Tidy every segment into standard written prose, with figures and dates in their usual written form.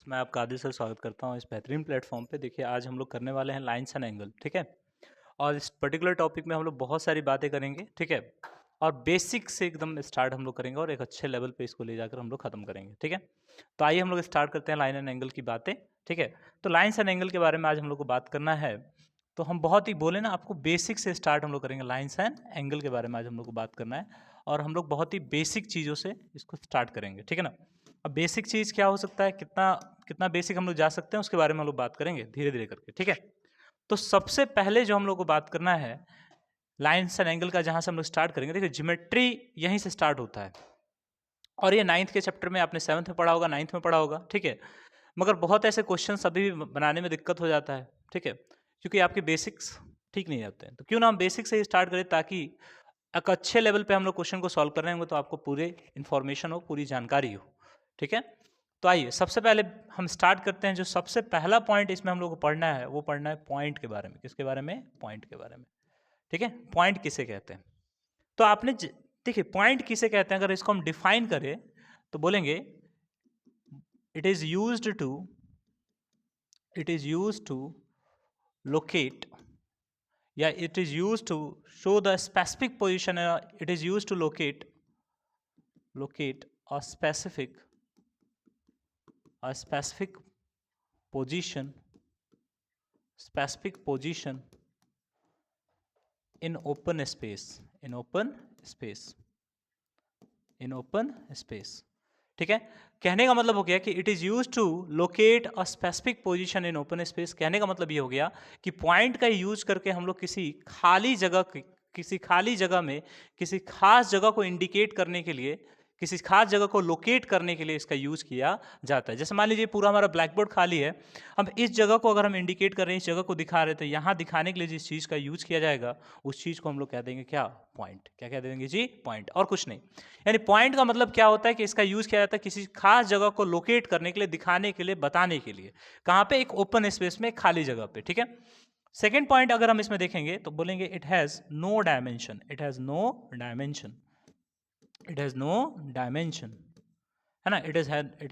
मैं आपका आदित्य सर स्वागत करता हूँ इस बेहतरीन प्लेटफॉर्म पे। देखिए आज हम लोग करने वाले हैं लाइन्स एंड एंगल, ठीक है। और इस पर्टिकुलर टॉपिक में हम लोग बहुत सारी बातें करेंगे, ठीक है। और बेसिक से एकदम स्टार्ट हम लोग करेंगे और एक अच्छे लेवल पे इसको ले जाकर हम लोग खत्म करेंगे, ठीक है। तो आइए हम लोग स्टार्ट करते हैं लाइन एंड एंगल की बातें, ठीक है। तो लाइन्स एंड एंगल के बारे में आज हम लोग को बात करना है। तो हम बहुत ही बोले ना, आपको बेसिक से स्टार्ट हम लोग करेंगे। लाइन्स एंड एंगल के बारे में आज हम लोग को बात करना है और हम लोग बहुत ही बेसिक चीज़ों से इसको स्टार्ट करेंगे, ठीक है ना। अब बेसिक चीज़ क्या हो सकता है, कितना कितना बेसिक हम लोग जा सकते हैं उसके बारे में हम लोग बात करेंगे धीरे धीरे करके, ठीक है। तो सबसे पहले जो हम लोग को बात करना है लाइन्स एंड एंगल का, जहां से हम लोग स्टार्ट करेंगे। देखिए ज्योमेट्री यहीं से स्टार्ट होता है और ये 9th के चैप्टर में आपने 7th में पढ़ा होगा, 9th में पढ़ा होगा, ठीक है। मगर बहुत ऐसे क्वेश्चंस अभी भी बनाने में दिक्कत हो जाता है, ठीक है, क्योंकि आपके बेसिक्स ठीक नहीं रहते हैं। तो क्यों ना हम बेसिक से ही स्टार्ट करें, ताकि एक अच्छे लेवल पे हम लोग क्वेश्चन को सॉल्व कर रहे होंगे तो आपको पूरे इन्फॉर्मेशन हो, पूरी जानकारी हो, ठीक है। तो आइए सबसे पहले हम स्टार्ट करते हैं। जो सबसे पहला पॉइंट इसमें हम लोग को पढ़ना है वो पढ़ना है पॉइंट के बारे में। किसके बारे में? पॉइंट के बारे में, ठीक है। पॉइंट किसे कहते हैं? तो आपने देखिए पॉइंट किसे कहते हैं, अगर इसको हम डिफाइन करें तो बोलेंगे it is used to locate, या it is used to show the specific position, it is used to locate a specific position in open space, ठीक है। कहने का मतलब हो गया कि it is use to locate a specific position in open space. कहने का मतलब ये हो गया कि पॉइंट का यूज करके हम लोग किसी खाली जगह में किसी खास जगह को इंडिकेट करने के लिए, किसी खास जगह को लोकेट करने के लिए इसका यूज किया जाता है। जैसे मान लीजिए पूरा हमारा ब्लैक बोर्ड खाली है, अब इस जगह को अगर हम इंडिकेट कर रहे हैं, इस जगह को दिखा रहे हैं, तो यहाँ दिखाने के लिए जिस चीज़ का यूज किया जाएगा उस चीज़ को हम लोग कह देंगे क्या? पॉइंट। क्या कह देंगे जी? पॉइंट, और कुछ नहीं। यानी पॉइंट का मतलब क्या होता है कि इसका यूज किया जाता है किसी खास जगह को लोकेट करने के लिए, दिखाने के लिए, बताने के लिए। कहाँ पे? एक ओपन स्पेस में, खाली जगह पे, ठीक है। सेकेंड पॉइंट अगर हम इसमें देखेंगे तो बोलेंगे इट हैज नो डायमेंशन। है ना। इट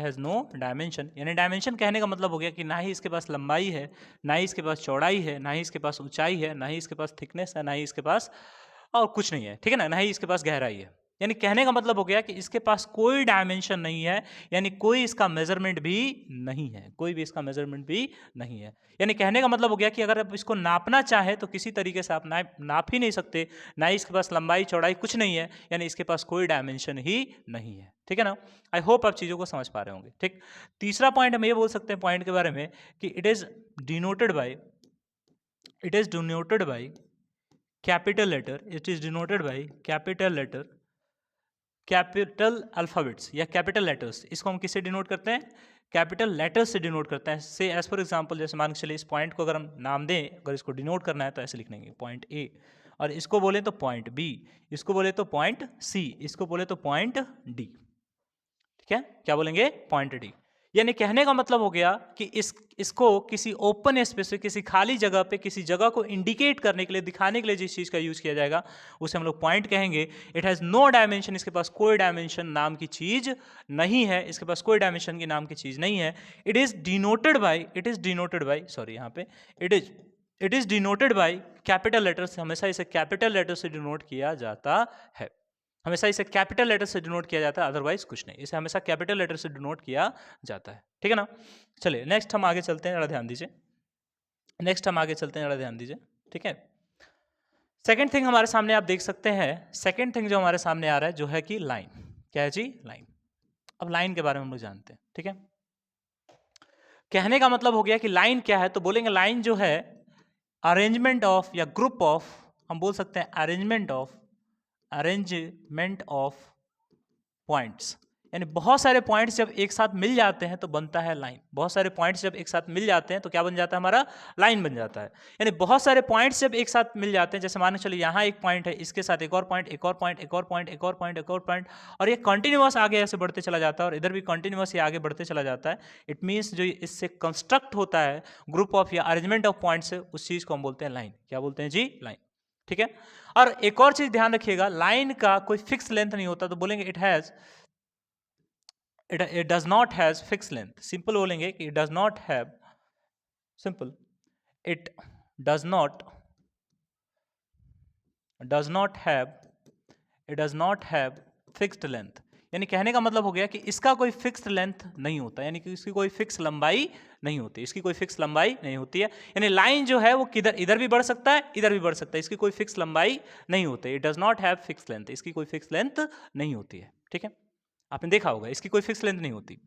हैज नो डायमेंशन, यानी डायमेंशन कहने का मतलब हो गया कि ना ही इसके पास लंबाई है, ना ही इसके पास चौड़ाई है, ना ही इसके पास ऊंचाई है, ना ही इसके पास थिकनेस है, ना ही इसके पास और कुछ नहीं है, ठीक है ना ही इसके पास गहराई है। यानी कहने का मतलब हो गया कि इसके पास कोई डायमेंशन नहीं है, यानी कोई इसका मेजरमेंट भी नहीं है, कोई भी इसका मेजरमेंट भी नहीं है। यानी कहने का मतलब हो गया कि अगर आप इसको नापना चाहे तो किसी तरीके से आप नाप ही नहीं सकते। ना ही इसके पास लंबाई चौड़ाई कुछ नहीं है, यानी इसके पास कोई डायमेंशन ही नहीं है, ठीक है ना। आई होप आप चीज़ों को समझ पा रहे होंगे, ठीक। तीसरा पॉइंट हम ये बोल सकते हैं पॉइंट के बारे में कि it is denoted by capital letter. It is denoted by capital alphabets या कैपिटल लेटर्स। इसको हम किससे डिनोट करते हैं? कैपिटल लेटर्स से डिनोट करते हैं। से एज फॉर एग्जांपल, जैसे मान के चलिए इस पॉइंट को अगर हम नाम दें, अगर इसको डिनोट करना है तो ऐसे लिख लेंगे पॉइंट ए, और इसको बोले तो पॉइंट बी, इसको बोले तो पॉइंट सी, इसको बोले तो पॉइंट डी, ठीक है। क्या बोलेंगे? Point D. यानी कहने का मतलब हो गया कि इसको किसी ओपन स्पेस पे, किसी खाली जगह पे, किसी जगह को इंडिकेट करने के लिए, दिखाने के लिए जिस चीज का यूज किया जाएगा उसे हम लोग पॉइंट कहेंगे। इट हैज नो डायमेंशन, इसके पास कोई डायमेंशन नाम की चीज नहीं है, इसके पास कोई डायमेंशन की नाम की चीज नहीं है। It is denoted by sorry, यहाँ पे it is denoted by capital letter से। हमेशा इसे कैपिटल लेटर से डिनोट किया जाता है, हमेशा इसे कैपिटल लेटर से डिनोट किया जाता है, अदरवाइज कुछ नहीं। इसे हमेशा कैपिटल लेटर से डिनोट किया जाता है, ठीक है ना। चलिए नेक्स्ट हम आगे चलते हैं, जरा ध्यान दीजिए। ठीक है। सेकंड थिंग हमारे सामने आप देख सकते हैं, सेकंड थिंग जो हमारे सामने आ रहा है जो है कि लाइन। क्या है जी? लाइन। अब लाइन के बारे में हम लोग जानते हैं, ठीक है। कहने का मतलब हो गया कि लाइन क्या है, तो बोलेंगे लाइन जो है अरेंजमेंट ऑफ या ग्रुप ऑफ, हम बोल सकते हैं अरेंजमेंट ऑफ पॉइंट्स। यानी बहुत सारे पॉइंट्स जब एक साथ मिल जाते हैं तो बनता है लाइन। बहुत सारे पॉइंट्स जब एक साथ मिल जाते हैं तो क्या बन जाता है? हमारा लाइन बन जाता है। यानी बहुत सारे पॉइंट्स जब एक साथ मिल जाते हैं, जैसे मान के चलिए यहाँ एक पॉइंट है, इसके साथ एक और पॉइंट, एक और पॉइंट, एक और पॉइंट, एक और पॉइंट, एक और पॉइंट, और ये कंटिन्यूअस आगे ऐसे बढ़ते चला जाता है और इधर भी कंटिन्यूअस ये आगे बढ़ते चला जाता है। इट मीन्स जो इससे कंस्ट्रक्ट होता है ग्रुप ऑफ या अरेंजमेंट ऑफ पॉइंट्स, उस चीज को हम बोलते हैं लाइन। क्या बोलते हैं जी? लाइन, ठीक है। और एक और चीज ध्यान रखिएगा, लाइन का कोई फिक्स लेंथ नहीं होता, तो बोलेंगे it has it does not has fix length. Simple बोलेंगे कि it does not have, simple, it does not have, it does not have fixed length. यानी कहने का मतलब हो गया कि इसका कोई फिक्स्ड लेंथ नहीं होता, यानी कि इसकी कोई फिक्स लंबाई नहीं होती, इसकी कोई फिक्स लंबाई नहीं होती है। यानी लाइन जो है वो किधर, इधर भी बढ़ सकता है, इधर भी बढ़ सकता है, इसकी कोई फिक्स लंबाई नहीं होती। It does not have fix length, इसकी कोई फिक्स लेंथ नहीं होती है। ठीक है, आपने देखा होगा इसकी कोई फिक्स लेंथ नहीं होती।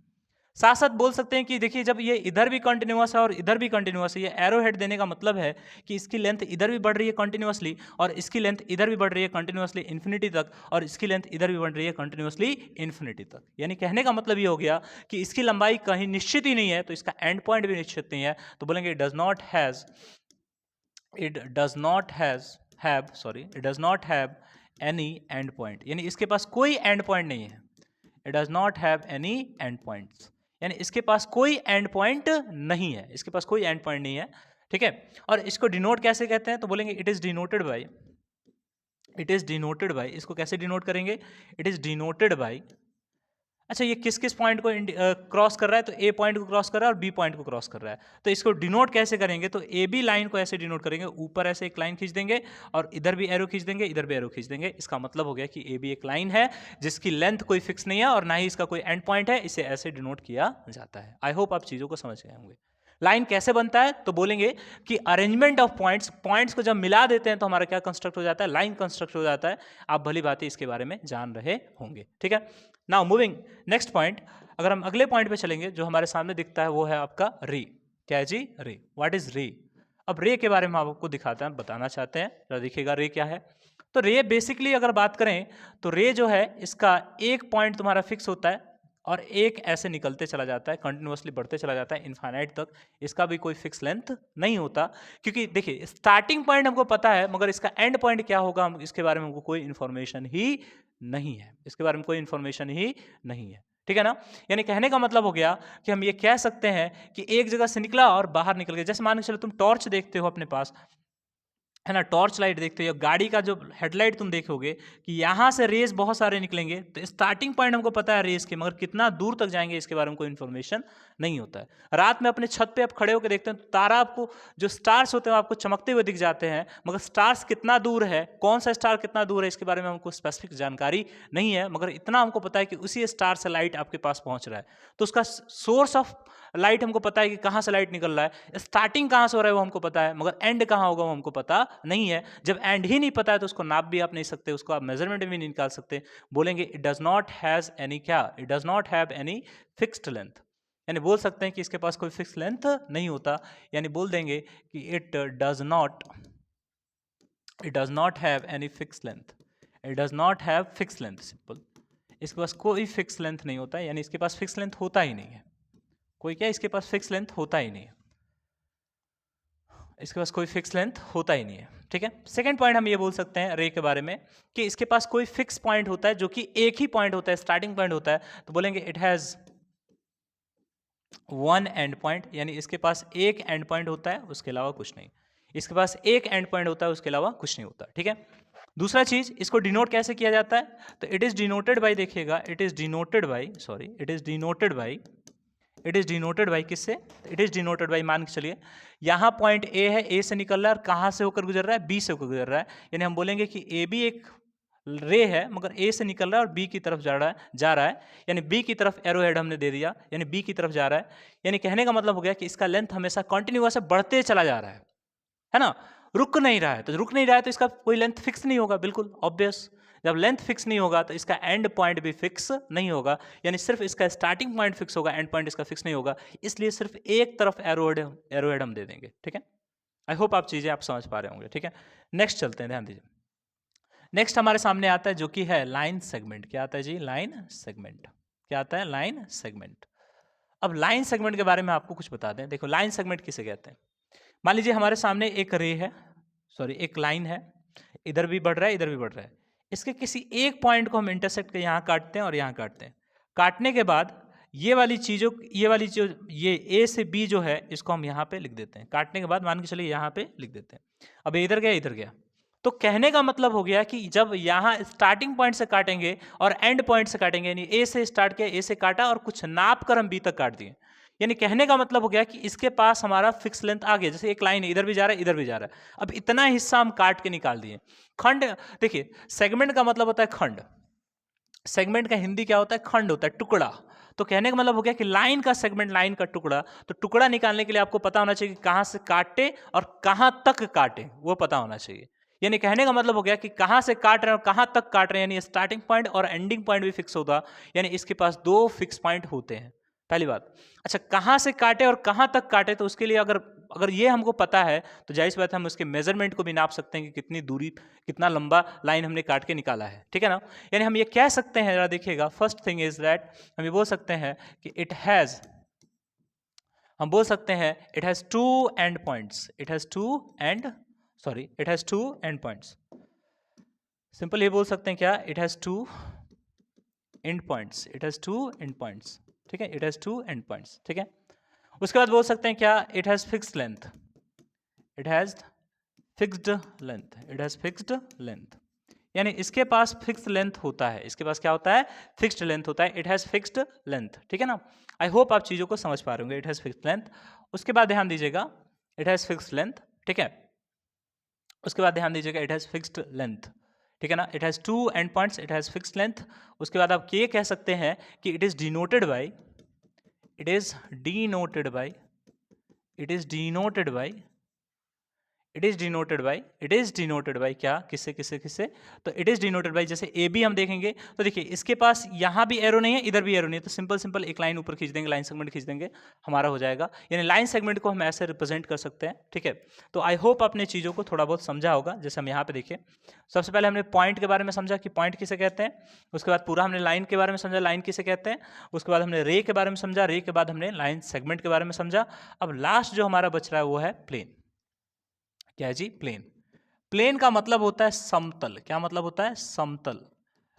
साथ साथ बोल सकते हैं कि देखिए जब ये इधर भी कंटिन्यूअस है और इधर भी कंटिन्यूअस है, ये एरो हेड देने का मतलब है कि इसकी लेंथ इधर भी बढ़ रही है कंटिन्यूअसली और इसकी लेंथ इधर भी बढ़ रही है कंटिन्यूअसली इन्फिनिटी तक, और इसकी लेंथ इधर भी बढ़ रही है कंटिन्यूअसली इन्फिनिटी तक। यानी कहने का मतलब ये हो गया कि इसकी लंबाई कहीं निश्चित ही नहीं है, तो इसका एंड पॉइंट भी निश्चित नहीं है। तो बोलेंगे it does not have any and point, यानी इसके पास कोई एंड पॉइंट नहीं है। It does not have any and points, यानी इसके पास कोई एंड पॉइंट नहीं है, इसके पास कोई एंड पॉइंट नहीं है। ठीक है, और इसको डिनोट कैसे कहते हैं, तो बोलेंगे इट इज डिनोटेड बाय, इसको कैसे डिनोट करेंगे, इट इज डिनोटेड बाय। अच्छा, ये किस किस पॉइंट को क्रॉस कर रहा है, तो ए पॉइंट को क्रॉस कर रहा है और बी पॉइंट को क्रॉस कर रहा है। तो इसको डिनोट कैसे करेंगे, तो ए बी लाइन को ऐसे डिनोट करेंगे, ऊपर ऐसे एक लाइन खींच देंगे और इधर भी एरो खींच देंगे, इधर भी एरो खींच देंगे। इसका मतलब हो गया कि ए बी एक लाइन है जिसकी लेंथ कोई फिक्स नहीं है और ना ही इसका कोई एंड पॉइंट है, इसे ऐसे डिनोट किया जाता है। आई होप आप चीज़ों को समझ गए होंगे। लाइन कैसे बनता है, तो बोलेंगे कि अरेंजमेंट ऑफ पॉइंट्स को जब मिला देते हैं तो हमारा क्या कंस्ट्रक्ट हो जाता है, लाइन कंस्ट्रक्ट हो जाता है। आप भली बात इसके बारे में जान रहे होंगे। ठीक है, नाउ मूविंग नेक्स्ट पॉइंट। अगर हम अगले पॉइंट पे चलेंगे, जो हमारे सामने दिखता है वो है आपका रे। क्या है जी, रे। व्हाट इज रे? अब रे के बारे में आपको दिखाते हैं, बताना चाहते हैं, जरा देखिएगा रे क्या है। तो रे बेसिकली अगर बात करें तो रे जो है इसका एक पॉइंट तुम्हारा फिक्स होता है और एक ऐसे निकलते चला जाता है, कंटिन्यूअसली बढ़ते चला जाता है इनफाइनाइट तक। इसका भी कोई फिक्स लेंथ नहीं होता, क्योंकि देखिए स्टार्टिंग पॉइंट हमको पता है मगर इसका एंड पॉइंट क्या होगा हम इसके बारे में हमको कोई इन्फॉर्मेशन ही नहीं है, इसके बारे में कोई इन्फॉर्मेशन ही नहीं है। ठीक है ना, यानी कहने का मतलब हो गया कि हम ये कह सकते हैं कि एक जगह से निकला और बाहर निकल गया। जैसे मान के चलो तुम टॉर्च देखते हो अपने पास, है ना, टॉर्च लाइट देखते हो या गाड़ी का जो हेडलाइट तुम देखोगे कि यहाँ से रेस बहुत सारे निकलेंगे, तो स्टार्टिंग पॉइंट हमको पता है रेस के, मगर कितना दूर तक जाएंगे इसके बारे में कोई इन्फॉर्मेशन नहीं होता है। रात में अपने छत पे आप खड़े होकर देखते हैं तो तारा, आपको जो स्टार्स होते हैं आपको चमकते हुए दिख जाते हैं, मगर स्टार्स कितना दूर है, कौन सा स्टार कितना दूर है, इसके बारे में हमको स्पेसिफिक जानकारी नहीं है, मगर इतना हमको पता है कि उसी स्टार से लाइट आपके पास पहुंच रहा है। तो उसका सोर्स ऑफ लाइट हमको पता है कि कहाँ से लाइट निकल रहा है, स्टार्टिंग कहाँ से हो रहा है वो हमको पता है, मगर एंड कहाँ होगा वो हमको पता नहीं है। जब एंड ही नहीं पता है तो उसको नाप भी आप नहीं सकते, उसको आप मेजरमेंट भी नहीं निकाल सकते। बोलेंगे it does not has any, क्या, it does not have any fixed length, यानी बोल सकते हैं कि इसके पास कोई फिक्स लेंथ नहीं होता। यानी बोल देंगे कि it does not have any fix length, it does not have fix length. Simple, इसके पास कोई फिक्स लेंथ नहीं होता है, यानी इसके पास फिक्स लेंथ होता ही नहीं है। कोई क्या, इसके पास फिक्स लेंथ होता ही नहीं है, इसके पास कोई फिक्स लेंथ होता ही नहीं है। ठीक है, सेकंड पॉइंट हम ये बोल सकते हैं रे के बारे में कि इसके पास कोई फिक्स पॉइंट होता है जो कि एक ही पॉइंट होता है, स्टार्टिंग पॉइंट होता है। तो बोलेंगे it has one and point, यानी इसके पास एक एंड पॉइंट होता है, उसके अलावा कुछ नहीं। इसके पास एक एंड पॉइंट होता है, उसके अलावा कुछ नहीं होता। ठीक है, दूसरा चीज, इसको डिनोट कैसे किया जाता है, तो इट इज डिनोटेड बाय, देखिएगा इट इज डिनोटेड बाय किससे, इट इज डिनोटेड बाय, मान के चलिए यहाँ पॉइंट ए है, ए से निकल रहा है और कहाँ से होकर गुजर रहा है, बी से होकर गुजर रहा है। यानी हम बोलेंगे कि ए बी एक रे है मगर ए से निकल रहा है और बी की तरफ जा रहा है, यानी बी की तरफ एरो हेड हमने दे दिया, यानी बी की तरफ जा रहा है। यानी कहने का मतलब हो गया कि इसका लेंथ हमेशा कंटिन्यूअस है, बढ़ते चला जा रहा है ना, रुक नहीं रहा है। तो रुक नहीं रहा है तो इसका कोई लेंथ फिक्स नहीं होगा, बिल्कुल ऑब्वियस। जब लेंथ फिक्स नहीं होगा तो इसका एंड पॉइंट भी फिक्स नहीं होगा, यानी सिर्फ इसका स्टार्टिंग पॉइंट फिक्स होगा, एंड पॉइंट इसका फिक्स नहीं होगा, इसलिए सिर्फ एक तरफ एरो हेड हम दे देंगे। ठीक है, आई होप आप चीजें आप समझ पा रहे होंगे। ठीक है, नेक्स्ट चलते हैं, ध्यान दीजिए। नेक्स्ट हमारे सामने आता है जो कि है लाइन सेगमेंट। क्या आता है जी, लाइन सेगमेंट। क्या आता है, लाइन सेगमेंट। अब लाइन सेगमेंट के बारे में आपको कुछ बता दें। देखो लाइन सेगमेंट किसे कहते हैं, मान लीजिए हमारे सामने एक रे है, एक लाइन है, इधर भी बढ़ रहा है इधर भी बढ़ रहा है, इसके किसी एक पॉइंट को हम इंटरसेक्ट के यहाँ काटते हैं और यहाँ काटते हैं। काटने के बाद ये वाली चीज़ों, ये ए से बी जो है इसको हम यहाँ पे लिख देते हैं। काटने के बाद मान के चलिए यहाँ पे लिख देते हैं। अब इधर गया इधर गया, तो कहने का मतलब हो गया कि जब यहाँ स्टार्टिंग पॉइंट से काटेंगे और एंड पॉइंट से काटेंगे, यानी ए से स्टार्ट किया, ए से काटा और कुछ नाप कर हम बी तक काट दिए, यानी कहने का मतलब हो गया कि इसके पास हमारा फिक्स लेंथ आ गया। जैसे एक लाइन इधर भी जा रहा है, इधर भी जा रहा है, अब इतना हिस्सा हम काट के निकाल दिए। खंड, देखिए सेगमेंट का मतलब होता है खंड, सेगमेंट का हिंदी क्या होता है? खंड होता है, टुकड़ा। तो कहने का मतलब हो गया कि लाइन का सेगमेंट, लाइन का टुकड़ा, तो टुकड़ा निकालने के लिए आपको पता होना चाहिए कि कहां से काटे और कहां तक काटे, वो पता होना चाहिए। यानी कहने का मतलब हो गया कि कहां से काट रहे हैं और कहां तक काट रहे हैं, यानी स्टार्टिंग पॉइंट और एंडिंग पॉइंट भी फिक्स होगा, यानी इसके पास दो फिक्स पॉइंट होते हैं, पहली बात। अच्छा, कहां से काटे और कहां तक काटे, तो उसके लिए अगर ये हमको पता है तो जाहिर सी बात है हम उसके मेजरमेंट को भी नाप सकते हैं कि कितनी दूरी, कितना लंबा लाइन हमने काट के निकाला है, ठीक है ना। यानी हम ये कह सकते हैं, जरा देखिएगा, फर्स्ट थिंग इज दैट हम ये बोल सकते हैं कि it has two end points, it has two end points. Simple ये बोल सकते हैं क्या? It has two end points, ठीक है, it has two end points, ठीक है। उसके बाद बोल सकते हैं क्या? इट हैज फिक्स्ड लेंथ, यानी इसके पास फिक्स्ड लेंथ होता है, इसके पास क्या होता है? फिक्स्ड लेंथ होता है, इट हैज फिक्स्ड लेंथ, ठीक है ना। आई होप आप चीजों को समझ पा रहे होंगे, इट हैज फिक्स्ड लेंथ। उसके बाद ध्यान दीजिएगा, इट हैज फिक्स्ड लेंथ, ठीक है। उसके बाद ध्यान दीजिएगा, इट हैज फिक्स्ड लेंथ, ठीक है ना। It has two end points, it has fixed length. उसके बाद आप ये कह सकते हैं कि इट इज डिनोटेड बाय क्या? किससे? तो इट इज डिनोटेड बाय, जैसे ए बी हम देखेंगे तो देखिए इसके पास यहां भी एरो नहीं है, इधर भी एरो नहीं है, तो सिंपल एक लाइन ऊपर खींच देंगे, लाइन सेगमेंट खींच देंगे, हमारा हो जाएगा। यानी लाइन सेगमेंट को हम ऐसे रिप्रेजेंट कर सकते हैं, ठीक है। तो आई होप आपने चीजों को थोड़ा बहुत समझा होगा। जैसे हम यहाँ पे देखिए, सबसे पहले हमने पॉइंट के बारे में समझा कि पॉइंट किसे कहते हैं। उसके बाद पूरा हमने लाइन के बारे में समझा, लाइन किसे कहते हैं। उसके बाद हमने रे के बारे में समझा, रे के बाद हमने लाइन सेगमेंट के बारे में समझा। अब लास्ट जो हमारा बच रहा है वो है प्लेन। क्या है जी? प्लेन। प्लेन का मतलब होता है समतल। क्या मतलब होता है? समतल,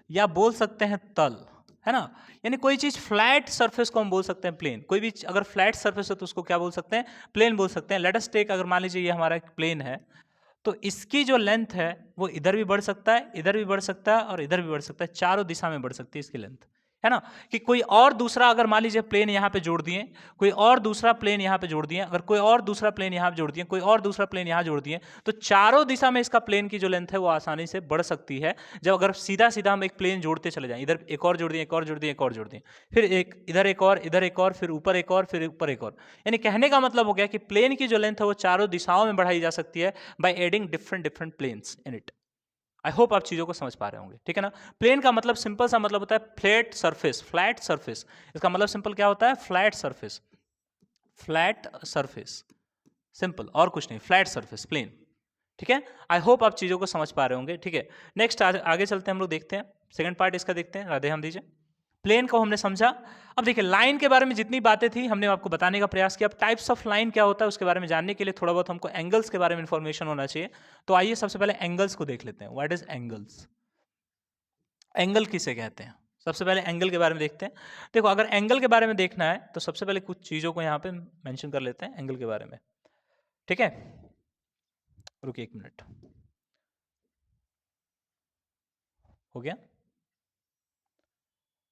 या बोल सकते हैं तल, है ना। यानी कोई चीज फ्लैट सरफेस को हम बोल सकते हैं प्लेन। कोई भी अगर फ्लैट सरफेस है तो उसको क्या बोल सकते हैं? प्लेन बोल सकते हैं। लेट अस टेक, अगर मान लीजिए ये हमारा एक प्लेन है, तो इसकी जो लेंथ है वो इधर भी बढ़ सकता है, इधर भी बढ़ सकता है और इधर भी बढ़ सकता है, चारों दिशा में बढ़ सकती है इसकी लेंथ, है ना। कि कोई और दूसरा, अगर मान लीजिए प्लेन यहाँ पे जोड़ दिए, कोई और दूसरा प्लेन यहाँ पे जोड़ दिए, अगर कोई और दूसरा प्लेन यहाँ पे जोड़ दिए, कोई और दूसरा प्लेन यहाँ जोड़ दिए, तो चारों दिशा में इसका प्लेन की जो लेंथ है वो आसानी से बढ़ सकती है। जब अगर सीधा सीधा हम एक प्लेन जोड़ते चले जाएं, इधर एक और जोड़ दिए, एक और जोड़ दिए, एक और जोड़ दिए, फिर एक इधर एक और, इधर एक और, फिर ऊपर एक और, फिर ऊपर एक और, यानी कहने का मतलब हो गया कि प्लेन की जो लेंथ है वो चारों दिशाओं में बढ़ाई जा सकती है by adding different planes in it. I hope आप चीजों को समझ पा रहे होंगे, ठीक है ना। प्लेन का मतलब सिंपल सा मतलब होता है फ्लैट सरफेस, इसका मतलब सिंपल क्या होता है? फ्लैट सरफेस, सिंपल, और कुछ नहीं, फ्लैट सरफेस, प्लेन, ठीक है। आई होप आप चीजों को समझ पा रहे होंगे, ठीक है। नेक्स्ट आगे चलते हैं, हम लोग देखते हैं सेकंड पार्ट इसका, देखते हैं, राधे हम दीजिए। प्लेन को हमने समझा। अब देखिए लाइन के बारे में जितनी बातें थी हमने आपको बताने का प्रयास किया। अब टाइप्स ऑफ लाइन क्या होता है उसके बारे में जानने के लिए थोड़ा बहुत हमको एंगल्स के बारे में इंफॉर्मेशन होना चाहिए। तो आइए सबसे पहले एंगल्स को देख लेते हैं। What is angles? एंगल किसे कहते हैं? सबसे पहले एंगल के बारे में देखते हैं। देखो, अगर एंगल के बारे में देखना है तो सबसे पहले कुछ चीजों को यहाँ पे मेंशन कर लेते हैं एंगल के बारे में, ठीक है। रुकिए एक मिनट, हो गया।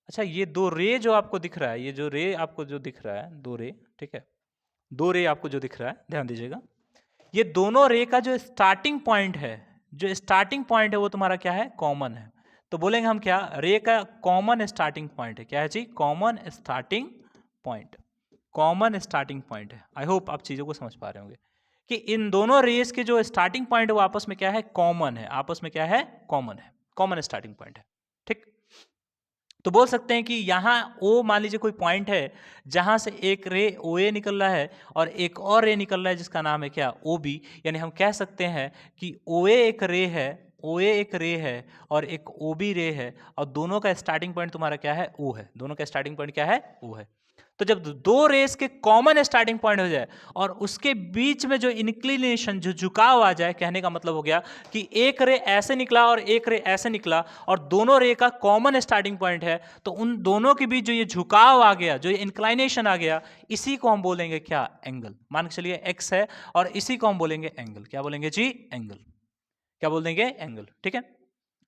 अच्छा, ये दो रे जो आपको दिख रहा है, ये जो रे आपको जो दिख रहा है, दो रे, ठीक है, दो रे आपको जो दिख रहा है, ध्यान दीजिएगा, ये दोनों रे का जो स्टार्टिंग पॉइंट है, वो तुम्हारा क्या है? कॉमन है। तो बोलेंगे हम क्या? रे का कॉमन स्टार्टिंग पॉइंट है। क्या है जी? कॉमन स्टार्टिंग पॉइंट है। आई होप आप चीजों को समझ पा रहे होंगे कि इन दोनों रेस के जो स्टार्टिंग पॉइंट है वो आपस में क्या है? कॉमन है। आपस में क्या है? कॉमन स्टार्टिंग पॉइंट है, ठीक। तो बोल सकते हैं कि यहाँ O, मान लीजिए कोई पॉइंट है जहां से एक रे OA निकल रहा है और एक और रे निकल रहा है जिसका नाम है क्या? OB। यानी हम कह सकते हैं कि OA एक रे है और एक OB रे है, और दोनों का स्टार्टिंग पॉइंट तुम्हारा क्या है? O है। दोनों का स्टार्टिंग पॉइंट क्या है? O है। तो जब दो रेस के कॉमन स्टार्टिंग पॉइंट हो जाए और उसके बीच में जो इंक्लिनेशन, जो झुकाव आ जाए, कहने का मतलब हो गया कि एक रे ऐसे निकला और एक रे ऐसे निकला और दोनों रे का कॉमन स्टार्टिंग पॉइंट है, तो उन दोनों के बीच जो ये झुकाव आ गया, जो ये इंक्लाइनेशन आ गया, इसी को हम बोलेंगे क्या? एंगल। मान के चलिए एक्स है और इसी को हम बोलेंगे एंगल। क्या बोलेंगे जी? एंगल। क्या बोल देंगे, एंगल। ठीक है,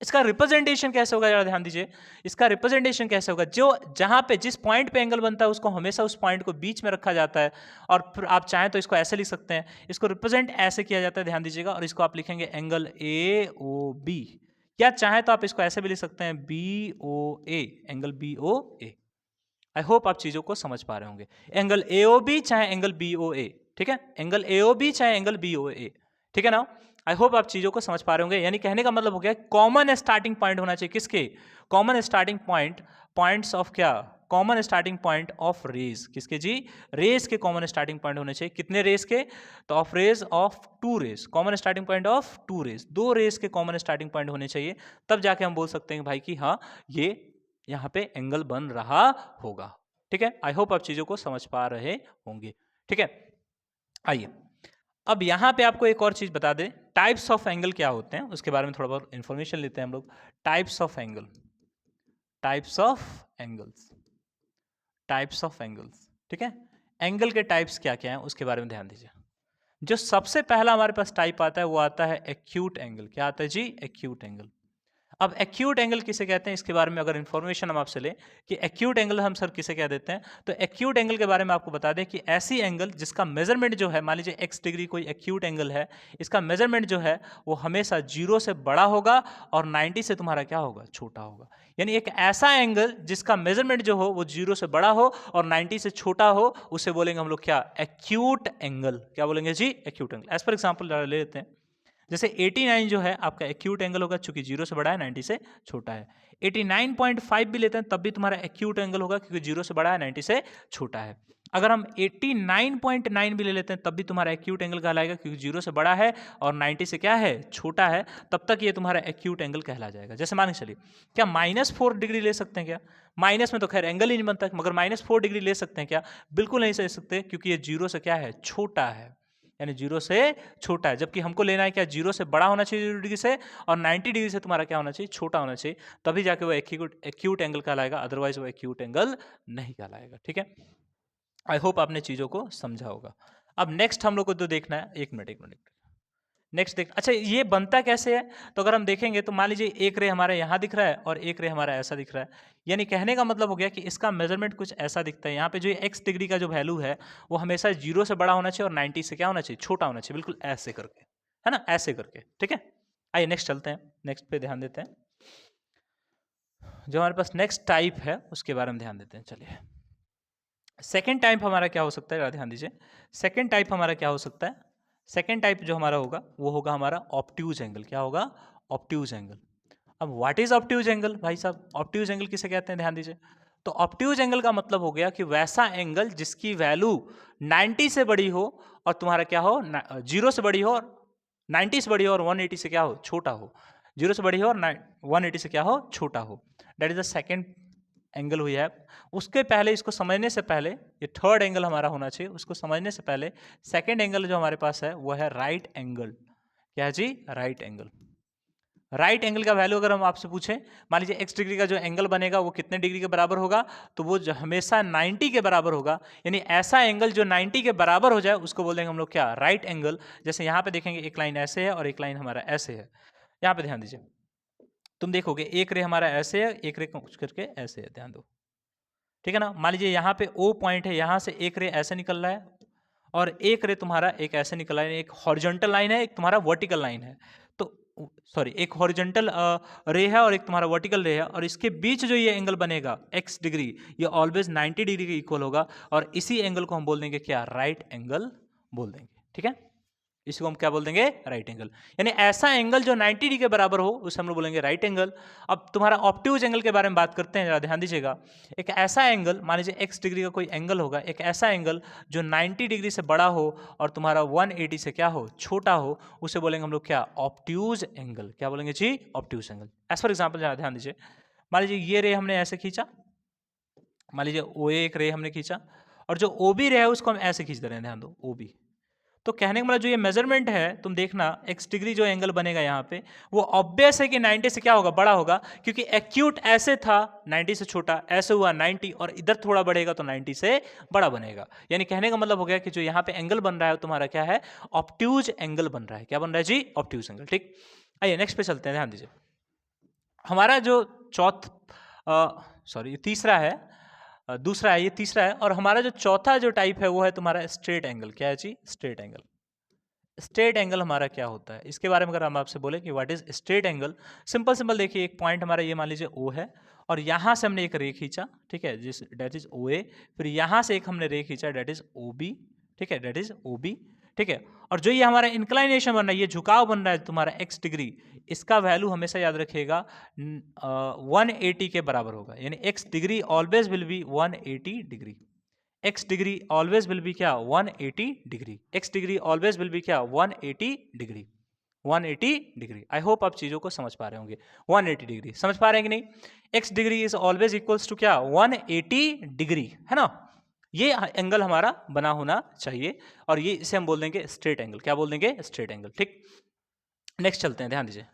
इसका रिप्रेजेंटेशन कैसे होगा जरा ध्यान दीजिए। इसका रिप्रेजेंटेशन कैसे होगा, जो जहां पे जिस पॉइंट पे एंगल बनता है उसको हमेशा उस पॉइंट को बीच में रखा जाता है, और फिर आप चाहें तो इसको ऐसे लिख सकते हैं, इसको रिप्रेजेंट ऐसे किया जाता है, ध्यान दीजिएगा, और इसको आप लिखेंगे एंगल ए ओ बी, या चाहे तो आप इसको ऐसे भी लिख सकते हैं B O A, angle B O A. I hope आप चीजों को समझ पा रहे होंगे, एंगल ए ओ बी चाहे एंगल बी ओ ए, ठीक है, एंगल ए ओ बी चाहे एंगल बी ओ ए, ठीक है ना। आई होप आप चीजों को समझ पा रहे होंगे, यानी कहने का मतलब हो गया कॉमन स्टार्टिंग पॉइंट होना चाहिए, किसके, common starting point, points of क्या, common starting point of rays, किसके जी, रेज के कॉमन स्टार्टिंग पॉइंट होने चाहिए, कितने रेज के, तो of rays of two rays, common starting point of two rays, दो रेज के कॉमन स्टार्टिंग पॉइंट होने चाहिए, तब जाके हम बोल सकते हैं भाई कि हाँ ये यहाँ पे एंगल बन रहा होगा। ठीक है, आई होप आप चीजों को समझ पा रहे होंगे। ठीक है, आइए अब यहां पे आपको एक और चीज बता दें, टाइप्स ऑफ एंगल क्या होते हैं उसके बारे में थोड़ा बहुत इंफॉर्मेशन लेते हैं हम लोग। Types of angle, types of angles, types of angles, ठीक है, एंगल के टाइप्स क्या क्या हैं उसके बारे में ध्यान दीजिए। जो सबसे पहला हमारे पास टाइप आता है वो आता है एक्यूट एंगल। क्या आता है जी, एक्यूट एंगल। अब एक्यूट एंगल किसे कहते हैं, इसके बारे में अगर इंफॉर्मेशन हम आपसे लें कि एक्यूट एंगल हम सर किसे कह देते हैं, तो एक्यूट एंगल के बारे में आपको बता दें कि ऐसी एंगल जिसका मेजरमेंट जो है, मान लीजिए x डिग्री कोई एक्यूट एंगल है, इसका मेजरमेंट जो है वो हमेशा 0 से बड़ा होगा और 90 से तुम्हारा क्या होगा, छोटा होगा। यानी एक ऐसा एंगल जिसका मेजरमेंट जो हो वो 0 से बड़ा हो और 90 से छोटा हो, उसे बोलेंगे हम लोग क्या, एक्यूट एंगल। क्या बोलेंगे जी, acute angle. As for example ले लेते हैं, जैसे 89 जो है आपका एक्यूट एंगल होगा, चूंकि 0 से बड़ा है 90 से छोटा है। 89.5 भी लेते हैं तब भी तुम्हारा एक्यूट एंगल होगा, क्योंकि 0 से बड़ा है 90 से छोटा है। अगर हम 89.9 भी ले लेते हैं तब भी तुम्हारा एक्यूट एंगल कहलाएगा, क्योंकि 0 से बड़ा है और 90 से क्या है, छोटा है, तब तक ये तुम्हारा एक्यूट एंगल कहला जाएगा। जैसे मान के चलिए, क्या -4 डिग्री ले सकते हैं क्या, माइनस में तो खैर एंगल ही नहीं बनता, मगर -4 डिग्री ले सकते हैं क्या, बिल्कुल नहीं ले सकते, क्योंकि ये 0 से क्या है, छोटा है, यानी 0 से छोटा है। जबकि हमको लेना है क्या, 0 से बड़ा होना चाहिए 0 डिग्री से, और 90 डिग्री से तुम्हारा क्या होना चाहिए, छोटा होना चाहिए, तभी जाके वो एक्यूट एंगल कहलाएगा, अदरवाइज वो एक्यूट एंगल नहीं कहलाएगा। ठीक है, आई होप आपने चीजों को समझा होगा। अब नेक्स्ट हम लोग को तो देखना है, एक मिनट नेक्स्ट देख, अच्छा ये बनता कैसे है, तो अगर हम देखेंगे तो मान लीजिए एक रे हमारा यहाँ दिख रहा है और एक रे हमारा ऐसा दिख रहा है, यानी कहने का मतलब हो गया कि इसका मेजरमेंट कुछ ऐसा दिखता है। यहाँ पे जो x डिग्री का जो वैल्यू है वो हमेशा 0 से बड़ा होना चाहिए और 90 से क्या होना चाहिए, छोटा होना चाहिए, बिल्कुल ऐसे करके, है ना, ऐसे करके। ठीक है, आइए नेक्स्ट चलते हैं, नेक्स्ट पे ध्यान देते हैं। जो हमारे पास नेक्स्ट टाइप है उसके बारे में ध्यान देते हैं। चलिए, सेकेंड टाइप हमारा क्या हो सकता है, ध्यान दीजिए, सेकेंड टाइप हमारा क्या हो सकता है, सेकेंड टाइप जो हमारा होगा वो होगा हमारा ऑब्ट्यूज एंगल। क्या होगा, ऑब्ट्यूज एंगल। अब व्हाट इज ऑब्ट्यूज एंगल भाई साहब, ऑब्ट्यूज एंगल किसे कहते हैं, ध्यान दीजिए। तो ऑब्ट्यूज एंगल का मतलब हो गया कि वैसा एंगल जिसकी वैल्यू 90 से बड़ी हो और तुम्हारा क्या हो, 0 से बड़ी हो और 90 से बड़ी हो और 180 से क्या हो, छोटा हो, 0 से बड़ी हो और 180 से क्या हो, छोटा हो, that is the second angle हुई है। उसके पहले, इसको समझने से पहले, ये थर्ड एंगल हमारा होना चाहिए, उसको समझने से पहले सेकेंड एंगल जो हमारे पास है वो है राइट एंगल। क्या है जी, राइट एंगल। राइट एंगल का वैल्यू अगर हम आपसे पूछें, मान लीजिए x डिग्री का जो एंगल बनेगा वो कितने डिग्री के बराबर होगा, तो वो हमेशा 90 के बराबर होगा। यानी ऐसा एंगल जो 90 के बराबर हो जाए उसको बोल देंगे हम लोग क्या, राइट एंगल। जैसे यहाँ पे देखेंगे एक लाइन ऐसे है और एक लाइन हमारा ऐसे है, यहाँ पे ध्यान दीजिए, तुम देखोगे एक रे हमारा ऐसे है, एक रे कुछ करके ऐसे है, ध्यान दो, ठीक है ना। मान लीजिए यहाँ पे O पॉइंट है, यहाँ से एक रे ऐसे निकल रहा है और एक रे तुम्हारा एक ऐसे निकल रहा है, एक हॉरिजॉन्टल लाइन है, एक तुम्हारा वर्टिकल लाइन है, तो सॉरी एक हॉरिजॉन्टल रे है और एक तुम्हारा वर्टिकल रे है, और इसके बीच जो ये एंगल बनेगा x डिग्री, ये ऑलवेज 90 डिग्री के इक्वल होगा, और इसी एंगल को हम बोल देंगे क्या, राइट एंगल बोल देंगे। ठीक है, इसको हम क्या बोल देंगे, राइट एंगल। यानी ऐसा एंगल जो 90 डिग्री के बराबर हो उसे हम लोग बोलेंगे राइट एंगल। अब तुम्हारा ऑब्ट्यूज एंगल के बारे में बात करते हैं, जरा ध्यान दीजिएगा। एक ऐसा एंगल, मान लीजिए x डिग्री का कोई एंगल होगा, एक ऐसा एंगल जो 90 डिग्री से बड़ा हो और तुम्हारा 180 से क्या हो, छोटा हो, उसे बोलेंगे हम लोग क्या, ऑब्ट्यूज एंगल। क्या बोलेंगे जी, obtuse angle. As for example जरा ध्यान दीजिए, मान लीजिए ये रे हमने ऐसे खींचा, मान लीजिए ओ एक रे हमने खींचा, और जो ओ बी रे है उसको हम ऐसे खींच दे रहे हैं, ध्यान दो, ओ बी। तो कहने का मतलब जो ये मेजरमेंट है, तुम देखना x डिग्री जो एंगल बनेगा यहाँ पे, वो ऑब्वियस है कि 90 से क्या होगा, बड़ा होगा, क्योंकि एक्यूट ऐसे था 90 से छोटा, ऐसे हुआ 90, और इधर थोड़ा बढ़ेगा तो 90 से बड़ा बनेगा। यानी कहने का मतलब हो गया कि जो यहाँ पे एंगल बन रहा है तुम्हारा क्या है, ऑब्ट्यूज एंगल बन रहा है। क्या बन रहा है जी, ऑब्ट्यूज एंगल। ठीक, आइए नेक्स्ट पे चलते हैं, ध्यान दीजिए। हमारा जो तीसरा है, दूसरा है, ये तीसरा है। और हमारा जो चौथा जो टाइप है वो है तुम्हारा स्ट्रेट एंगल। क्या है जी? Straight angle. स्ट्रेट एंगल हमारा क्या होता है, इसके बारे में अगर हम आपसे बोले कि what is straight angle, simple simple देखिए, एक पॉइंट हमारा ये मान लीजिए O है, और यहाँ से हमने एक रे खींचा, ठीक है, जिस डेट इज OA, फिर यहाँ से एक हमने रे खींचा, डेट इज OB, ठीक है, डेट इज OB, ठीक है। और जो ये हमारा इंक्लाइनेशन बन रहा है, ये झुकाव बन रहा है तुम्हारा x डिग्री, इसका वैल्यू हमेशा याद रखिएगा 180 के बराबर होगा, यानी x degree always will be 180 degree. x degree always will be क्या? 180 degree. x degree always will be क्या? 180 डिग्री। 180 डिग्री। आई होप आप चीजों को समझ पा रहे होंगे। 180 डिग्री समझ पा रहे हैं कि नहीं? x degree is always equals to क्या? 180 डिग्री, है ना? ये एंगल हमारा बना होना चाहिए, और ये इसे हम बोल देंगे स्ट्रेट एंगल। क्या बोल देंगे? स्ट्रेट एंगल, ठीक। नेक्स्ट चलते हैं, ध्यान दीजिए।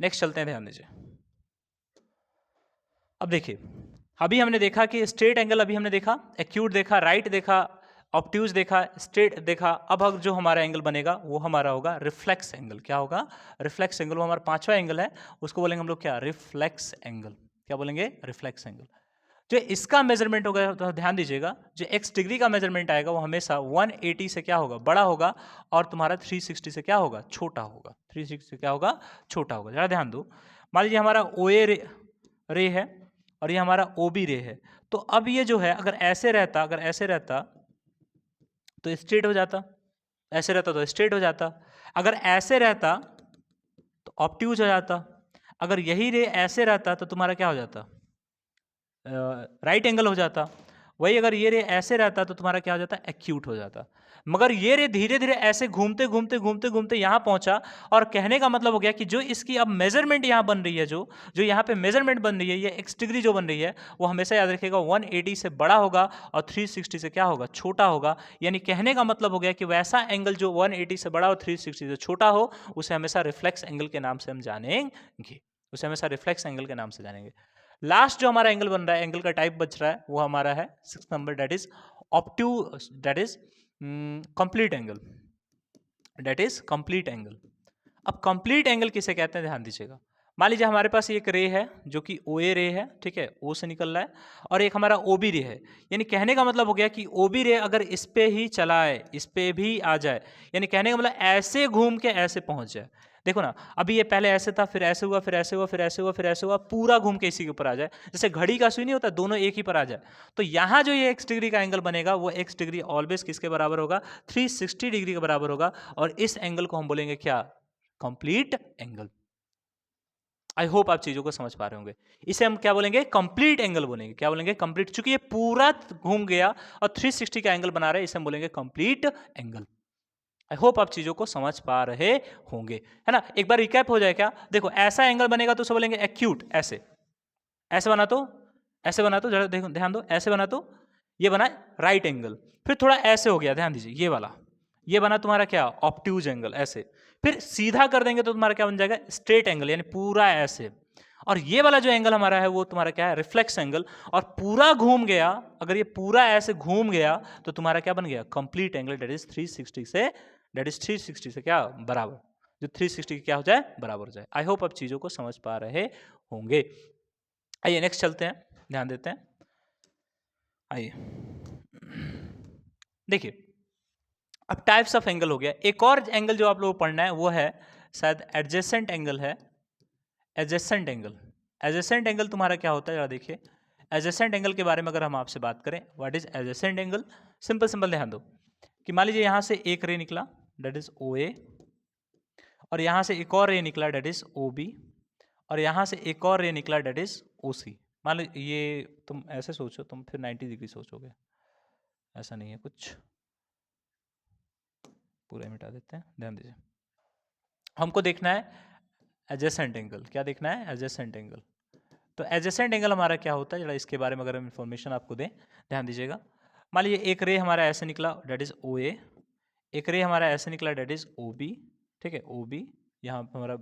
नेक्स्ट चलते हैं, ध्यान दीजिए। अब देखिए, अभी हमने देखा कि स्ट्रेट एंगल, अभी हमने देखा एक्यूट, देखा राइट, देखा ऑब्ट्यूज, देखा स्ट्रेट, देखा। अब जो हमारा एंगल बनेगा वो हमारा होगा रिफ्लेक्स एंगल। क्या होगा? Reflex angle. वो हमारा पांचवा एंगल है, उसको बोलेंगे हम लोग क्या? Reflex angle. क्या बोलेंगे? Reflex angle. जो इसका मेजरमेंट होगा, तो ध्यान दीजिएगा, जो x डिग्री का मेजरमेंट आएगा वो हमेशा 180 से क्या होगा? बड़ा होगा, और तुम्हारा 360 से क्या होगा? छोटा होगा। 360 से क्या होगा? छोटा होगा। जरा ध्यान दो, मान लीजिए हमारा OA रे है, और ये हमारा OB रे है। तो अब ये जो है, अगर ऐसे रहता, अगर ऐसे रहता तो स्ट्रेट हो जाता, ऐसे रहता तो स्ट्रेट हो जाता, अगर ऐसे रहता तो ऑब्ट्यूज हो जाता, अगर यही रे ऐसे रहता तो तुम्हारा क्या हो जाता? राइट एंगल हो जाता। वही अगर ये रे ऐसे रहता तो तुम्हारा क्या हो जाता? एक्यूट हो जाता। मगर ये रे धीरे धीरे ऐसे घूमते घूमते घूमते घूमते यहाँ पहुंचा, और कहने का मतलब हो गया कि जो इसकी अब मेजरमेंट यहाँ बन रही है, जो जो यहाँ पे मेजरमेंट बन रही है, ये x डिग्री जो बन रही है, वो हमेशा याद रखिएगा 180 से बड़ा होगा, और 360 से क्या होगा? छोटा होगा। यानी कहने का मतलब हो गया कि वैसा एंगल जो 180 से बड़ा और 360 से छोटा हो, उसे हमेशा रिफ्लेक्स एंगल के नाम से हम जानेंगे। उसे हमेशा रिफ्लेक्स एंगल के नाम से जानेंगे। लास्ट जो हमारा एंगल बन रहा है, एंगल का टाइप बच रहा है, वो हमारा है 6 number, that is obtuse, that is complete angle. That is complete angle. अब कंप्लीट एंगल किसे कहते हैं, ध्यान दीजिएगा। मान लीजिए हमारे पास एक रे है जो कि OA रे है, ठीक है, O से निकल रहा है, और एक हमारा OB रे है। यानी कहने का मतलब हो गया कि OB रे अगर इस पे ही चला है, इस पे भी आ जाए, यानी कहने का मतलब ऐसे घूम के ऐसे पहुंच जाए। देखो ना, अभी ये पहले ऐसे था, फिर ऐसे हुआ, फिर ऐसे हुआ, फिर ऐसे हुआ, फिर ऐसे हुआ, पूरा घूम के इसी के ऊपर आ जाए, जैसे घड़ी का सुई नहीं होता, दोनों एक ही पर आ जाए। तो यहाँ जो ये x डिग्री का एंगल बनेगा, वो x डिग्री ऑलवेज किसके बराबर होगा? 360 डिग्री के बराबर होगा, और इस एंगल को हम बोलेंगे क्या? Complete angle. आई होप आप चीजों को समझ पा रहे होंगे। इसे हम क्या बोलेंगे? कंप्लीट एंगल बोलेंगे। क्या बोलेंगे? कंप्लीट। चूंकि ये पूरा घूम गया और 360 का एंगल बना रहे हैं, इसे हम बोलेंगे कंप्लीट एंगल। आई होप आप चीजों को समझ पा रहे होंगे, है ना? एक बार रिकैप हो जाए क्या? देखो, ऐसा एंगल बनेगा तो उसे बोलेंगे एक्यूट। ऐसे ऐसे बना तो, ऐसे बना तो, जरा देखो, ध्यान दो, ऐसे बना तो ये बना राइट एंगल। फिर थोड़ा ऐसे हो गया, ध्यान दीजिए, ये वाला, ये बना तुम्हारा क्या? Obtuse angle. ऐसे फिर सीधा कर देंगे तो तुम्हारा क्या बन जाएगा? स्ट्रेट एंगल, यानी पूरा ऐसे। और ये वाला जो एंगल हमारा है वो तुम्हारा क्या है? Reflex angle. और पूरा घूम गया, अगर ये पूरा ऐसे घूम गया तो तुम्हारा क्या बन गया? कंप्लीट एंगल, डेट इज 360 से, डेट इज 360 से क्या बराबर, जो 360 क्या हो जाए? बराबर हो जाए। आई होप आप चीजों को समझ पा रहे होंगे। आइए नेक्स्ट चलते हैं, ध्यान देते हैं। आइए देखिए, अब टाइप्स ऑफ एंगल हो गया। एक और एंगल जो आप लोगों को पढ़ना है वो है शायद एडजेसेंट एंगल है। एडजेसेंट एंगल, एडजेसेंट एंगल तुम्हारा क्या होता है, जरा देखिए। एडजेसेंट एंगल के बारे में अगर हम आपसे बात करें, what is adjacent angle? Simple simple ध्यान दो कि मान लीजिए यहां से एक रे निकला, डेट इज OA, और यहां से एक और रे निकला, डेट इज OB, और यहां से एक और रे निकला, डेट इज OC। मान लो ये तुम ऐसे सोचो, तुम फिर 90 डिग्री सोचोगे, ऐसा नहीं है कुछ, पूरा मिटा देते हैं, ध्यान दीजिए। हमको देखना है एडजेसेंट एंगल। क्या देखना है? Adjacent angle. तो एडजेसेंट एंगल हमारा क्या होता है, जरा इसके बारे में अगर हम इन्फॉर्मेशन आपको दें, ध्यान दीजिएगा। मान लीजिए एक रे हमारा ऐसे निकला, डेट इज OA, एक रे हमारा ऐसे निकला, डेट इज OB, ठीक है, OB, यहाँ पे हमारा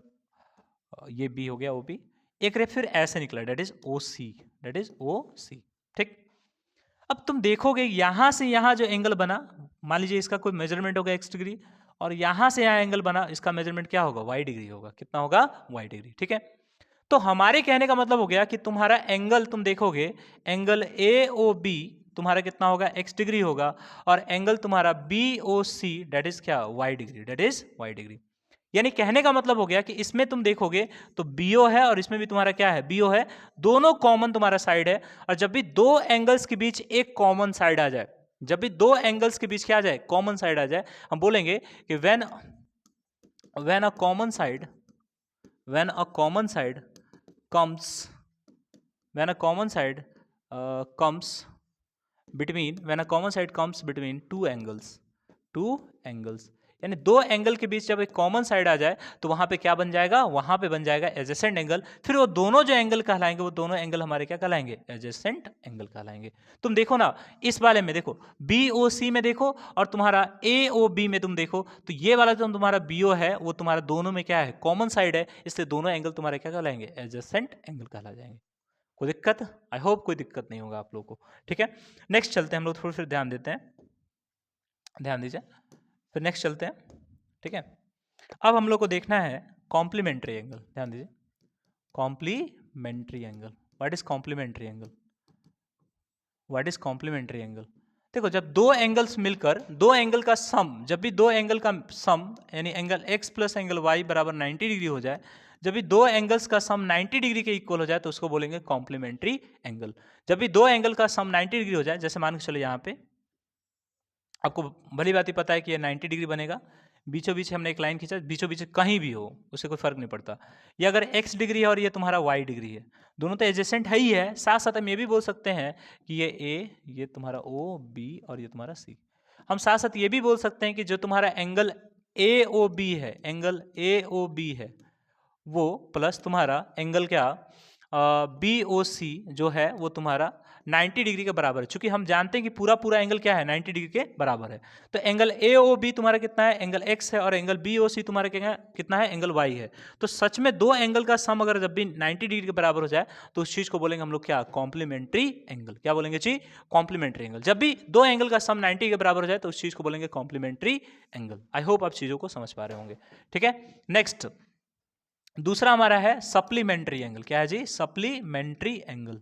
ये B हो गया OB। एक रे फिर ऐसे निकला, that is OC, that is OC, ठीक। अब तुम देखोगे यहां से यहां जो एंगल बना, मान लीजिए इसका कोई मेजरमेंट होगा x डिग्री, और यहां से यहाँ एंगल बना, इसका मेजरमेंट क्या होगा, y डिग्री होगा। कितना होगा, y डिग्री। ठीक है, तो हमारे कहने का मतलब हो गया कि तुम्हारा एंगल, तुम देखोगे एंगल AOB तुम्हारा कितना होगा, x डिग्री होगा, और एंगल तुम्हारा BOC डेट इज क्या, y degree, that is y degree. यानी कहने का मतलब हो गया कि इसमें तुम देखोगे तो BO है और इसमें भी तुम्हारा क्या है, BO है, दोनों कॉमन तुम्हारा साइड है। और जब भी दो एंगल्स के बीच एक कॉमन साइड आ जाए, जब भी दो एंगल्स के बीच क्या आ जाए, कॉमन साइड आ जाए, हम बोलेंगे कि when a common side comes when a common side comes between two angles, यानी दो एंगल के बीच जब एक कॉमन साइड आ जाए तो वहां पे क्या बन जाएगा, वहां पे बन जाएगा एडजेसेंट एंगल। फिर वो दोनों जो एंगल कहलाएंगे, वो दोनों एंगल हमारे क्या कहलाएंगे, एडजेसेंट एंगल कहलाएंगे। तुम देखो ना इस वाले में, देखो BOC में देखो और तुम्हारा AOB में तुम देखो, तो ये वाला जो तुम्हारा BO है वो तुम्हारा दोनों में क्या है, कॉमन साइड है, इसलिए दोनों एंगल तुम्हारे क्या कहलाएंगे, एडजेसेंट एंगल कहला जाएंगे। कोई दिक्कत, आई होप कोई दिक्कत नहीं होगा आप लोगों को। ठीक है, नेक्स्ट चलते हैं हम लोग, थोड़ा फिर ध्यान देते हैं, ध्यान दीजिए, फिर नेक्स्ट चलते हैं। ठीक है, अब हम लोग को देखना है कॉम्प्लीमेंट्री एंगल। ध्यान दीजिए, complementary angle, what is complementary angle, what is complementary angle. देखो जब दो एंगल्स मिलकर, दो एंगल का सम, जब भी दो एंगल का सम यानी angle x plus angle y बराबर 90 डिग्री हो जाए, जब भी दो एंगल्स का सम 90 डिग्री के इक्वल हो जाए तो उसको बोलेंगे कॉम्प्लीमेंट्री एंगल। जब भी दो एंगल का सम 90 डिग्री हो जाए, जैसे मान के चलो यहाँ पे आपको भली बात ही पता है कि ये 90 डिग्री बनेगा, बीचों बीच हमने एक लाइन खींचा, बीचों बीच कहीं भी हो उससे कोई फर्क नहीं पड़ता। ये अगर x डिग्री है और ये तुम्हारा y डिग्री है, दोनों तो एडजेसेंट है ही है, साथ साथ हम ये भी बोल सकते हैं कि ये A, ये तुम्हारा O, B और ये तुम्हारा C। हम साथ साथ ये भी बोल सकते हैं कि जो तुम्हारा एंगल AOB है, एंगल AOB है वो प्लस तुम्हारा एंगल क्या, BOC जो है वो तुम्हारा 90 डिग्री के बराबर है। चूंकि हम जानते हैं कि पूरा पूरा एंगल क्या है, 90 डिग्री के बराबर है, तो एंगल AOB तुम्हारा कितना है, एंगल x है, और एंगल BOC तुम्हारा कितना है, एंगल y है। तो सच में दो एंगल का सम अगर जब भी 90 डिग्री के बराबर हो जाए तो उस चीज को बोलेंगे हम लोग क्या, कॉम्प्लीमेंट्री एंगल। क्या बोलेंगे जी, कॉम्प्लीमेंट्री एंगल। जब भी दो एंगल का सम 90 के बराबर हो जाए तो उस चीज को बोलेंगे कॉम्प्लीमेंट्री एंगल। आई होप आप चीजों को समझ पा रहे होंगे। ठीक है, नेक्स्ट दूसरा हमारा है सप्लीमेंट्री एंगल। क्या है जी, supplementary angle.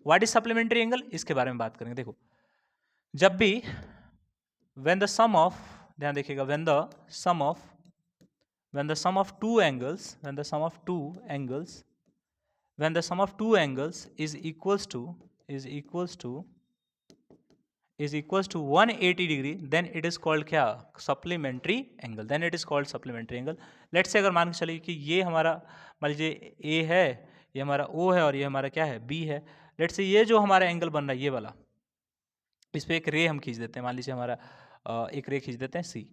What is supplementary angle, इसके बारे में बात करेंगे। देखो जब भी व्हेन द सम ऑफ, ध्यान देखिएगा, when the sum of two angles is equals to 180 degree, then it is called क्या, supplementary angle. Then it is called supplementary angle. Let's say अगर मान के चलिए कि ये हमारा, मान लीजिए A है, ये हमारा O है और ये हमारा क्या है, B है। लेट्स से ये जो हमारा एंगल बन रहा है ये वाला, इस पे एक रे हम खींच देते हैं, मान लीजिए हमारा एक रे खींच देते हैं C।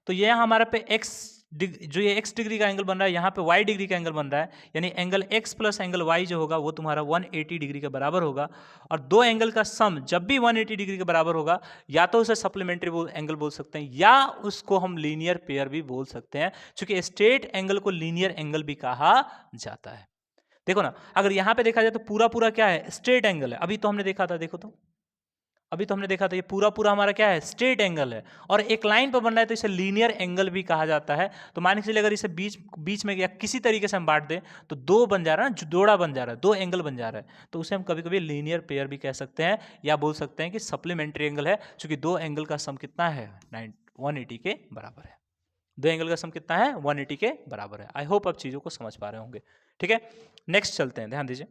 तो ये हमारा पे जो ये x डिग्री का एंगल बन रहा है, यहाँ पे y डिग्री का एंगल बन रहा है, यानी angle x plus angle y जो होगा वो तुम्हारा 180 डिग्री के बराबर होगा। और दो एंगल का सम जब भी 180 डिग्री के बराबर होगा, या तो उसे सप्लीमेंट्री एंगल बोल सकते हैं या उसको हम लीनियर पेयर भी बोल सकते हैं, क्योंकि स्ट्रेट एंगल को लीनियर एंगल भी कहा जाता है। देखो ना, अगर यहाँ पे देखा जाए तो पूरा पूरा क्या है, स्ट्रेट एंगल है। अभी तो हमने देखा था, देखो तो अभी तो हमने देखा था ये पूरा पूरा हमारा क्या है, स्ट्रेट एंगल है, और एक लाइन पर बन रहा है तो इसे लीनियर एंगल भी कहा जाता है। तो मान के चलिए अगर इसे बीच में या किसी तरीके से हम बांट दें तो दो बन जा रहा है, जोड़ा बन जा रहा है, दो एंगल बन जा रहा है, तो उसे हम कभी कभी लीनियर पेयर भी कह सकते हैं, या बोल सकते हैं कि सप्लीमेंट्री एंगल है, क्योंकि दो एंगल का सम कितना है, 180 के बराबर है। दो एंगल का सम कितना है, 180 के बराबर है। आई होप आप चीजों को समझ पा रहे होंगे। ठीक है, नेक्स्ट चलते हैं, ध्यान दीजिए,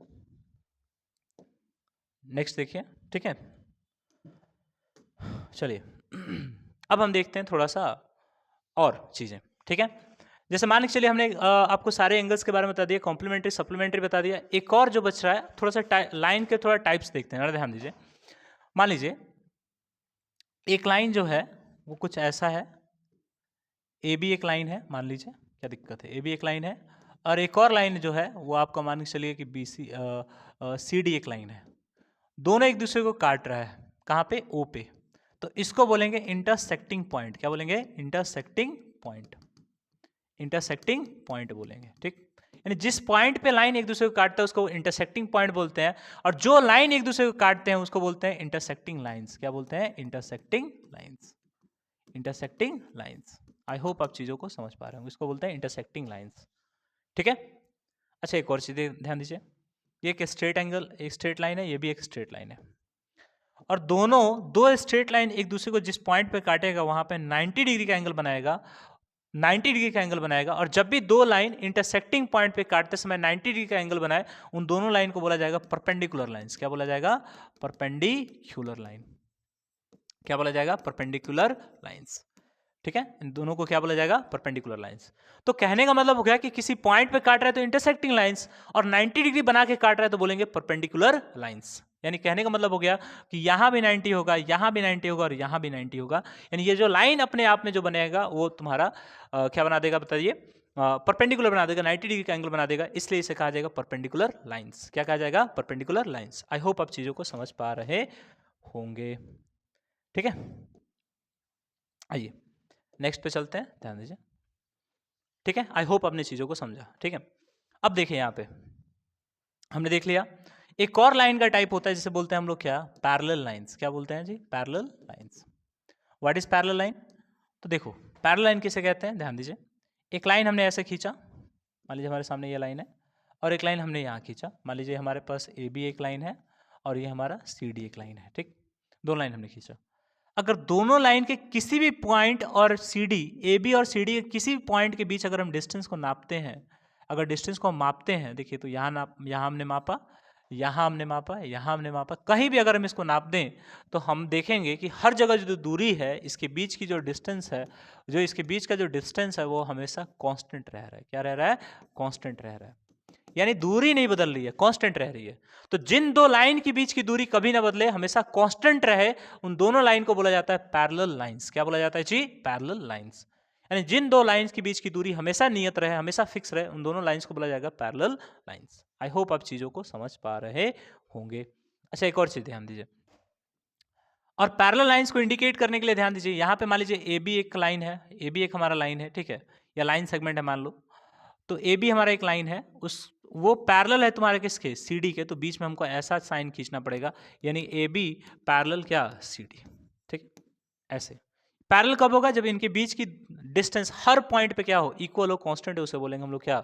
नेक्स्ट देखिए। ठीक है, चलिए अब हम देखते हैं थोड़ा सा और चीजें। ठीक है, जैसे मान के चलिए हमने आपको सारे एंगल्स के बारे में बता दिया, कॉम्प्लीमेंट्री सप्लीमेंट्री बता दिया। एक और जो बच रहा है, थोड़ा सा लाइन के थोड़ा टाइप्स देखते हैं, ध्यान दीजिए। मान लीजिए एक लाइन जो है वो कुछ ऐसा है, ए बी एक लाइन है, मान लीजिए, क्या दिक्कत है, ए बी एक लाइन है, और एक और लाइन जो है वो आपका मान के चलिए कि बी सी डी एक लाइन है। दोनों एक दूसरे को काट रहा है, कहाँ पे, ओ पे। तो इसको बोलेंगे इंटरसेक्टिंग पॉइंट। क्या बोलेंगे, इंटरसेक्टिंग पॉइंट, इंटरसेक्टिंग पॉइंट बोलेंगे। ठीक, यानी जिस पॉइंट पे लाइन एक दूसरे को काटता है उसको इंटरसेक्टिंग पॉइंट बोलते हैं, और जो लाइन एक दूसरे को काटते हैं उसको बोलते हैं इंटरसेक्टिंग लाइंस। क्या बोलते हैं, इंटरसेक्टिंग लाइंस, इंटरसेक्टिंग लाइंस। आई होप आप चीज़ों को समझ पा रहे होंगे, इसको बोलते हैं इंटरसेक्टिंग लाइन्स, ठीक है। अच्छा एक और चीज़ ध्यान दीजिए, ये एक स्ट्रेट एंगल, एक स्ट्रेट लाइन है, ये भी एक स्ट्रेट लाइन है, और दोनों दो स्ट्रेट लाइन एक दूसरे को जिस पॉइंट पे काटेगा वहां पे 90 डिग्री का एंगल बनाएगा, 90 डिग्री का एंगल बनाएगा, और जब भी दो लाइन इंटरसेक्टिंग पॉइंट पे काटते समय 90 डिग्री का एंगल बनाए, उन दोनों लाइन को बोला जाएगा परपेंडिकुलर लाइंस। क्या बोला जाएगा? Perpendicular line. क्या बोला जाएगा? परपेंडिकुलर लाइंस, ठीक है। इन दोनों को क्या बोला जाएगा? Perpendicular lines. तो कहने का मतलब हो गया कि किसी पॉइंट पे काट रहा है तो इंटरसेक्टिंग लाइंस, और 90 डिग्री बना के काट रहा है तो बोलेंगे परपेंडिकुलर लाइंस। यानी कहने का मतलब हो गया कि यहां भी 90 होगा, यहां भी 90 होगा, और यहां भी 90 होगा। यानी ये जो लाइन अपने आप में जो बनेगा वो तुम्हारा क्या बना देगा बताइए? परपेंडिकुलर बना देगा, 90 डिग्री का एंगल बना देगा, इसलिए इसे कहा जाएगा परपेंडिकुलर लाइंस। क्या कहा जाएगा? Perpendicular lines. आई होप आप चीजों को समझ पा रहे होंगे, ठीक है। आइए नेक्स्ट पे चलते हैं, ध्यान दीजिए, ठीक है। आई होप आपने चीजों को समझा, ठीक है। अब देखिए यहाँ पे हमने देख लिया एक और लाइन का टाइप होता है जिसे बोलते हैं हम लोग क्या? Parallel lines. क्या बोलते हैं जी? Parallel lines. What is parallel line? तो देखो पैरेलल लाइन किसे कहते हैं, ध्यान दीजिए। एक लाइन हमने ऐसे खींचा, मान लीजिए हमारे सामने ये लाइन है, और एक लाइन हमने यहाँ खींचा, मान लीजिए हमारे पास ए बी एक लाइन है और ये हमारा सी डी एक लाइन है, ठीक। दो लाइन हमने खींचा। अगर दोनों लाइन के किसी भी पॉइंट और सी डी, ए बी और सी डी के किसी भी पॉइंट के बीच अगर हम डिस्टेंस को नापते हैं, अगर डिस्टेंस को हम मापते हैं, देखिए तो यहाँ हमने मापा, यहाँ हमने मापा, यहाँ हमने मापा, कहीं भी अगर हम इसको नाप दें तो हम देखेंगे कि हर जगह जो दूरी है, इसके बीच की जो डिस्टेंस है, जो इसके बीच का जो डिस्टेंस है वो हमेशा कांस्टेंट रह रहा है। क्या रह रहा है? कांस्टेंट रह रहा है। यानी दूरी नहीं बदल रही है, कांस्टेंट रह रही है। तो जिन दो लाइन के बीच की दूरी कभी ना बदले, हमेशा कांस्टेंट रहे, उन दोनों लाइन को बोला जाता है पैरेलल लाइंस। क्या बोला जाता है जी? Parallel lines. यानी जिन दो लाइंस के बीच की दूरी हमेशा नियत रहे, हमेशा फिक्स रहे, उन दोनों लाइंस को बोला जाएगा पैरेलल लाइंस। आई होप आप चीजों को समझ पा रहे होंगे। अच्छा एक और चीज ध्यान दीजिए, और पैरेलल लाइंस को इंडिकेट करने के लिए ध्यान दीजिए, यहां पे मान लीजिए ए बी एक लाइन है, ए बी एक हमारा लाइन है, ठीक है, या लाइन सेगमेंट है मान लो। तो ए बी हमारा एक लाइन है, उस वो पैरेलल है तुम्हारे किसके? सी डी के। तो बीच में हमको ऐसा साइन खींचना पड़ेगा, यानी ए बी पैरेलल क्या? सी डी, ठीक। ऐसे पैरेलल कब होगा? जब इनके बीच की डिस्टेंस हर पॉइंट पे क्या हो? इक्वल हो, कांस्टेंट है, उसे बोलेंगे हम लोग क्या?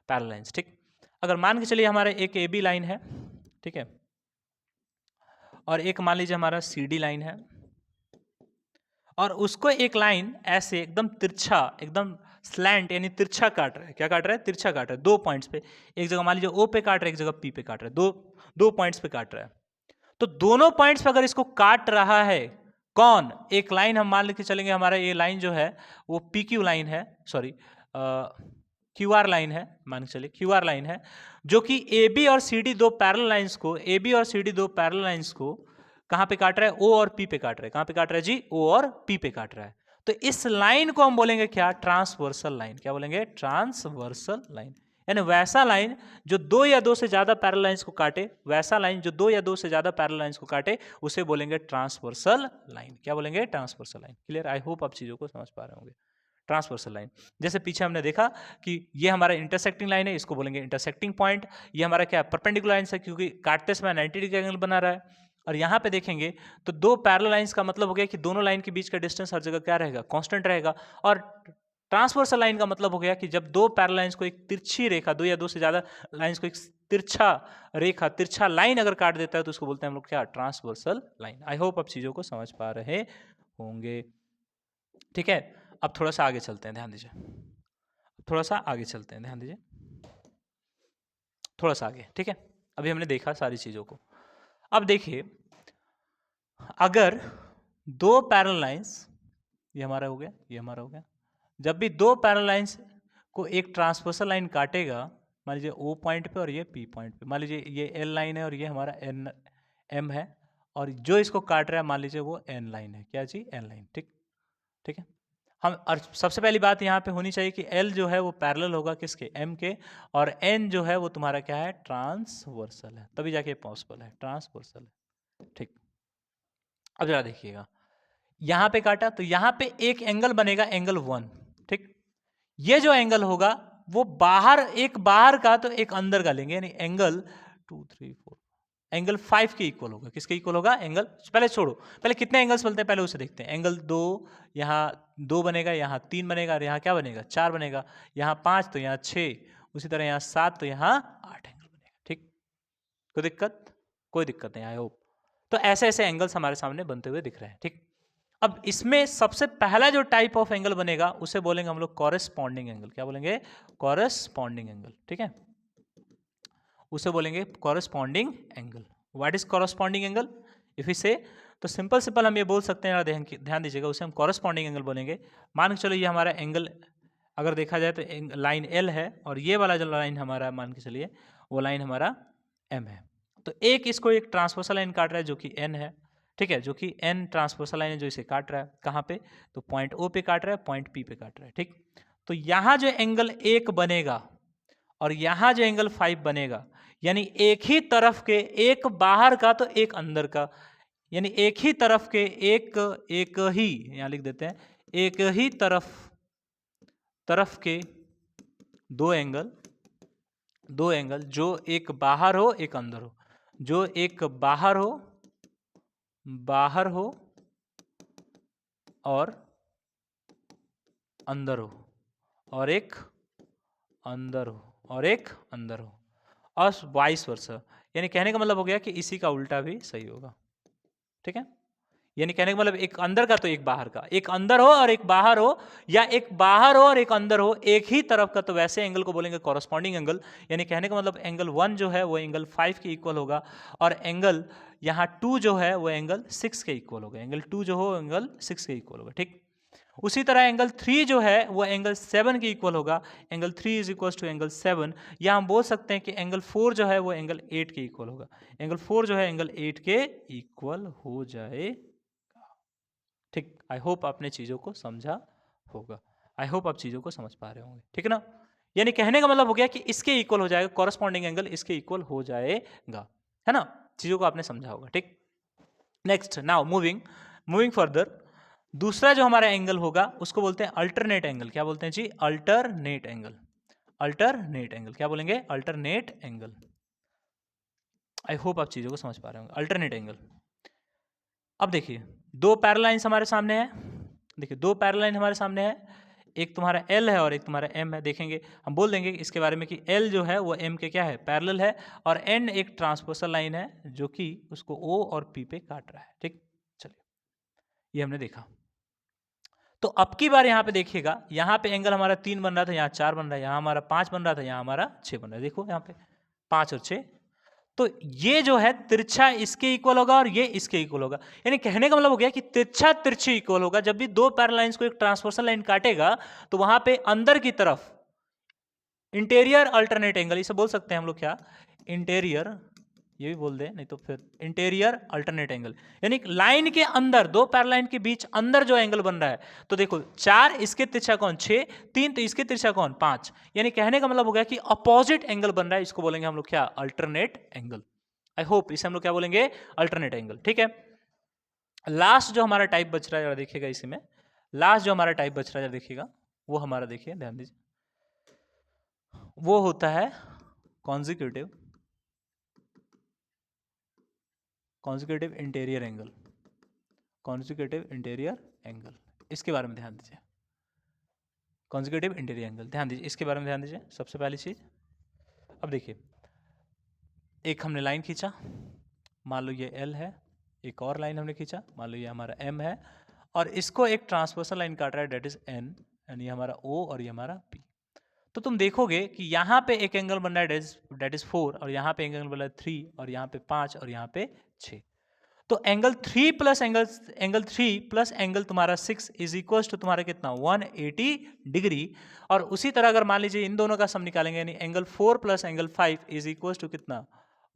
पैरेलल लाइंस, ठीक। अगर मान के चलिए हमारा एक ए बी लाइन है, ठीक है, और एक मान लीजिए हमारा सी डी लाइन है, और उसको एक लाइन ऐसे एकदम तिरछा, एकदम स्लैंट यानी तिरछा काट रहा है। क्या काट रहा है? तिरछा काट रहा है, दो पॉइंट्स पे। एक जगह मान लीजिए ओ पे काट रहा है, एक जगह पी पे काट रहा है, दो पॉइंट्स पे काट रहा है। तो दोनों पॉइंट्स पे अगर इसको काट रहा है कौन? एक लाइन हम मान लेके चलेंगे, हमारा ये लाइन जो है वो पी क्यू लाइन है, सॉरी क्यू आर लाइन है, मान के चलिए क्यू आर लाइन है, जो कि ए बी और सी डी दो पैरेलल लाइंस को, ए बी और सी डी दो पैरेलल लाइंस को कहां पे काट रहा है? ओ और पी पे काट रहा है। कहां पे काट रहा है जी? ओ और पी पे काट रहा है। तो इस लाइन को हम बोलेंगे क्या? Transversal line. क्या बोलेंगे? Transversal line. यानी वैसा लाइन जो दो या दो से ज्यादा पैरेलल लाइंस को काटे, वैसा लाइन जो दो या दो से ज्यादा पैरेलल लाइंस को काटे, उसे बोलेंगे ट्रांसवर्सल लाइन। क्या बोलेंगे? Transversal line. क्लियर? आई होप आप चीजों को समझ पा रहे होंगे। ट्रांसवर्सल लाइन, जैसे पीछे हमने देखा कि ये हमारा इंटरसेक्टिंग लाइन है, इसको बोलेंगे इंटरसेक्टिंग पॉइंट। ये हमारा क्या? परपेंडिकुलर लाइन है, क्योंकि काटते समय 90 डिग्री एंगल बना रहा है। और यहाँ पे देखेंगे तो दो पैरेलल लाइंस का मतलब हो गया कि दोनों लाइन के बीच का डिस्टेंस हर जगह क्या रहेगा? कांस्टेंट रहेगा। और ट्रांसवर्सल लाइन का मतलब हो गया कि जब दो पैरेलल लाइंस को एक तिरछी रेखा, दो या दो से ज्यादा लाइंस को एक तिरछा रेखा, तिरछा लाइन अगर काट देता है तो उसको बोलते हैं हम लोग क्या? Transversal line. आई होप आप चीजों को समझ पा रहे होंगे, ठीक है। अब थोड़ा सा आगे चलते हैं, ध्यान दीजिए, थोड़ा सा आगे चलते हैं, ध्यान दीजिए, थोड़ा सा आगे, ठीक है। अभी हमने देखा सारी चीजों को। अब देखिए अगर दो पैरेलल लाइंस, ये हमारा हो गया, ये हमारा हो गया, जब भी दो पैरेलल लाइंस को एक ट्रांसवर्सल लाइन काटेगा, मान लीजिए ओ पॉइंट पे और ये पी पॉइंट पे, मान लीजिए ये एल लाइन है और ये हमारा एन एम है, और जो इसको काट रहा है मान लीजिए वो एन लाइन है। क्या जी? एन लाइन, ठीक, ठीक है। हम और सबसे पहली बात यहाँ पे होनी चाहिए कि एल जो है वो पैरेलल होगा किसके? एम के, और एन जो है वो तुम्हारा क्या है? ट्रांसवर्सल है, तभी जाके पॉसिबल है, ट्रांसवर्सल है, ठीक। अब जरा देखिएगा, यहां पे काटा तो यहां पे एक एंगल बनेगा, एंगल 1, ठीक। ये जो एंगल होगा वो बाहर, एक बाहर का तो एक अंदर का लेंगे, यानी एंगल 2 3 4, एंगल 5 के इक्वल होगा। किसके इक्वल होगा? एंगल, पहले छोड़ो, पहले कितने एंगल्स बनते हैं पहले उसे देखते हैं। एंगल 2, यहाँ 2 बनेगा, यहाँ 3 बनेगा, और यहाँ क्या बनेगा? 4 बनेगा, यहाँ 5 तो यहाँ 6, उसी तरह यहाँ 7 तो यहाँ 8 एंगल बनेगा। ठीक, कोई दिक्कत? कोई दिक्कत नहीं, आई होप। तो ऐसे ऐसे एंगल्स हमारे सामने बनते हुए दिख रहे हैं। ठीक, अब इसमें सबसे पहला जो टाइप ऑफ एंगल बनेगा उसे बोलेंगे हम लोग कॉरेस्पॉन्डिंग एंगल। क्या बोलेंगे? Corresponding angle. ठीक है, उसे बोलेंगे corresponding angle. What is corresponding angle? If we say, तो सिंपल हम ये बोल सकते हैं, ध्यान दीजिएगा, उसे हम कॉरेस्पॉन्डिंग एंगल बोलेंगे। मान के चलो ये हमारा एंगल अगर देखा जाए तो लाइन एल है, और ये वाला जो लाइन हमारा मान के चलिए वो लाइन हमारा एम है। तो इसको एक ट्रांसवर्सल लाइन काट रहा है जो कि एन है। ठीक है, जो कि एन ट्रांसवर्सल लाइन है जो इसे काट रहा है। कहाँ पे? तो पॉइंट ओ पे काट रहा है, पॉइंट पी पे काट रहा है। ठीक, तो यहाँ जो एंगल 1 बनेगा और यहाँ जो एंगल 5 बनेगा, यानी एक ही तरफ के, एक बाहर का तो एक अंदर का, यानी एक ही तरफ के एक ही, यहां लिख देते हैं, एक ही तरफ के दो एंगल जो एक बाहर हो एक अंदर हो, जो एक बाहर हो और अंदर हो, और एक अंदर हो, और वाइस वर्सा। यानी कहने का मतलब हो गया कि इसी का उल्टा भी सही होगा। ठीक है, यानी कहने का मतलब एक अंदर का तो एक बाहर का, एक अंदर हो और एक बाहर हो, या एक बाहर हो और एक अंदर हो, एक ही तरफ का, तो वैसे एंगल को बोलेंगे कॉरेस्पॉन्डिंग एंगल। यानी कहने का मतलब एंगल 1 जो है वो एंगल 5 के इक्वल होगा, और एंगल यहाँ 2 जो है वो एंगल 6 के इक्वल होगा। एंगल 2 जो हो एंगल 6 के इक्वल होगा। ठीक, उसी तरह एंगल 3 जो है वो एंगल 7 के इक्वल होगा। Angle 3 is equal to angle 7, या हम बोल सकते हैं कि एंगल 4 जो है वो एंगल 8 के इक्वल होगा। एंगल 4 जो है एंगल 8 के इक्वल हो जाएगा। ठीक, आई होप आपने चीज़ों को समझा होगा, आई होप आप चीज़ों को समझ पा रहे होंगे। ठीक है ना, यानी कहने का मतलब हो गया कि इसके इक्वल हो जाएगा, कॉरेस्पॉन्डिंग एंगल इसके इक्वल हो जाएगा, है ना। चीज़ों को आपने समझा होगा। ठीक, नेक्स्ट, नाउ मूविंग फर्दर, दूसरा जो हमारा एंगल होगा उसको बोलते हैं अल्टरनेट एंगल। क्या बोलते हैं जी? Alternate angle. अल्टरनेट एंगल क्या बोलेंगे? Alternate angle. आई होप आप चीज़ों को समझ पा रहे होंगे। अल्टरनेट एंगल, अब देखिए दो पैरेलल लाइंस हमारे सामने है। देखिए दो पैरेलल लाइन हमारे सामने है, एक तुम्हारा L है और एक तुम्हारा M है। देखेंगे, हम बोल देंगे इसके बारे में कि L जो है वो M के क्या है? पैरेलल है, और N एक ट्रांसवर्सल लाइन है जो कि उसको O और P पे काट रहा है। ठीक, चलिए ये हमने देखा। तो अब की बार यहाँ पे देखिएगा, यहाँ पे एंगल हमारा 3 बन रहा था, यहाँ 4 बन रहा है, यहाँ हमारा 5 बन रहा था, यहाँ हमारा 6 बन रहा है। देखो यहाँ पे 5 और 6, तो ये जो है तिरछा इसके इक्वल होगा और ये इसके इक्वल होगा। यानी कहने का मतलब हो गया कि तिरछा तिरछी इक्वल होगा। जब भी दो पैरेलल लाइंस को एक ट्रांसवर्सल लाइन काटेगा तो वहां पे अंदर की तरफ इंटीरियर अल्टरनेट एंगल, इसे बोल सकते हैं हम लोग क्या? इंटीरियर, ये भी बोल दे, नहीं तो फिर इंटीरियर अल्टरनेट एंगल। यानी लाइन के अंदर, दो पैरेलल लाइन के बीच अंदर जो एंगल बन रहा है, तो देखो 4 इसके तिरछा कोण 6, 3 तो इसके तिरछा कोण 5। यानी कहने का मतलब हो गया कि अपोजिट एंगल बन रहा है, इसको बोलेंगे हम लोग क्या? Alternate angle. आई होप इसे हम लोग क्या बोलेंगे? Alternate angle. ठीक है, लास्ट जो हमारा टाइप बच रहा है देखिएगा, इसी में लास्ट जो हमारा टाइप बच रहा है देखिएगा, वो हमारा देखिए, ध्यान दीजिए, वो होता है consecutive interior angle. Consecutive interior angle, इसके बारे में ध्यान दीजिए। कॉन्जिक्यूटिव इंटीरियर एंगल, ध्यान दीजिए, इसके बारे में ध्यान दीजिए। सबसे पहली चीज, अब देखिए एक हमने लाइन खींचा, मान लो ये L है, एक और लाइन हमने खींचा, मान लो ये हमारा M है, और इसको एक ट्रांसवर्सल लाइन काट रहा है, डेट इज N, यानी ये हमारा O और ये हमारा P। तो तुम देखोगे कि यहाँ पे एक एंगल बन रहा है डेट इज 4, और यहाँ पे एंगल बन रहा है 3, और यहाँ पे 5, और यहाँ पे 6। तो एंगल 3 प्लस एंगल तुम्हारा 6 इज इक्वल टू तुम्हारा कितना? 180 डिग्री। और उसी तरह अगर मान लीजिए इन दोनों का सम निकालेंगे, यानी angle 4 plus angle 5 is equal to कितना?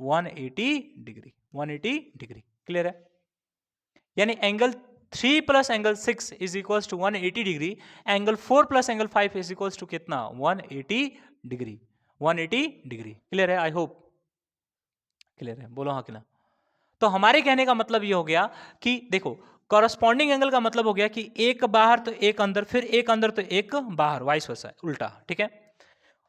180 डिग्री। 180 डिग्री, क्लियर है? यानी angle 3 plus angle 6 is equal to 180 degree, angle 4 plus angle 5 is equal to कितना? 180 डिग्री। 180 डिग्री, क्लियर है? आई होप क्लियर है, बोलो हाँ कि ना। तो हमारे कहने का मतलब ये हो गया कि देखो कॉरस्पॉन्डिंग एंगल का मतलब हो गया कि एक बाहर तो एक अंदर, फिर एक अंदर तो एक बाहर, वाइस वर्सा, उल्टा। ठीक है,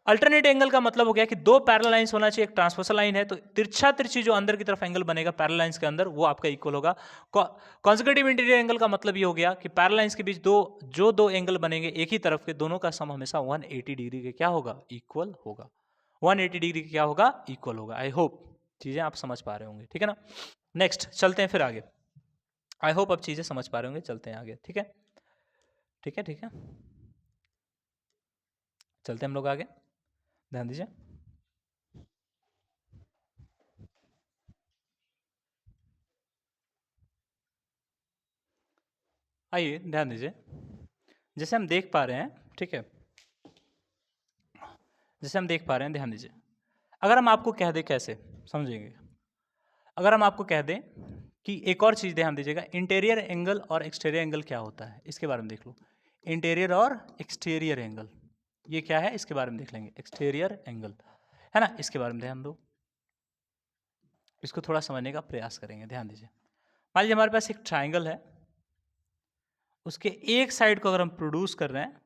अल्टरनेट एंगल का मतलब हो गया कि दो पैरेलल लाइंस होना चाहिए, एक ट्रांसवर्सल लाइन है तो तिरछा तिरछी जो अंदर की तरफ एंगल बनेगा पैरेलल लाइंस के अंदर वो आपका इक्वल होगा। कॉन्सेक्यूटिव इंटीरियर एंगल का मतलब ये हो गया कि पैरेलल लाइंस के बीच दो एंगल बनेंगे एक ही तरफ के, दोनों का सम हमेशा 180 डिग्री के क्या होगा, इक्वल होगा। 180 डिग्री के क्या होगा, इक्वल होगा। आई होप चीजें आप समझ पा रहे होंगे, ठीक है ना। नेक्स्ट चलते हैं फिर आगे। आई होप आप चीजें समझ पा रहे होंगे, चलते हैं आगे। ठीक है ठीक है ठीक है, चलते हैं हम लोग आगे, ध्यान दीजिए। आइए ध्यान दीजिए, जैसे हम देख पा रहे हैं, ठीक है, जैसे हम देख पा रहे हैं, ध्यान दीजिए। अगर हम आपको कह दें, कैसे समझेंगे, अगर हम आपको कह दें कि एक और चीज़ ध्यान दीजिएगा, इंटीरियर एंगल और एक्सटीरियर एंगल क्या होता है, इसके बारे में देख लो। इंटीरियर और एक्सटीरियर एंगल ये क्या है, इसके बारे में देख लेंगे। एक्सटीरियर एंगल है ना, इसके बारे में ध्यान दो, इसको थोड़ा समझने का प्रयास करेंगे। ध्यान दीजिए, मान लीजिए हमारे पास एक ट्राइंगल है, उसके एक साइड को अगर हम प्रोड्यूस कर रहे हैं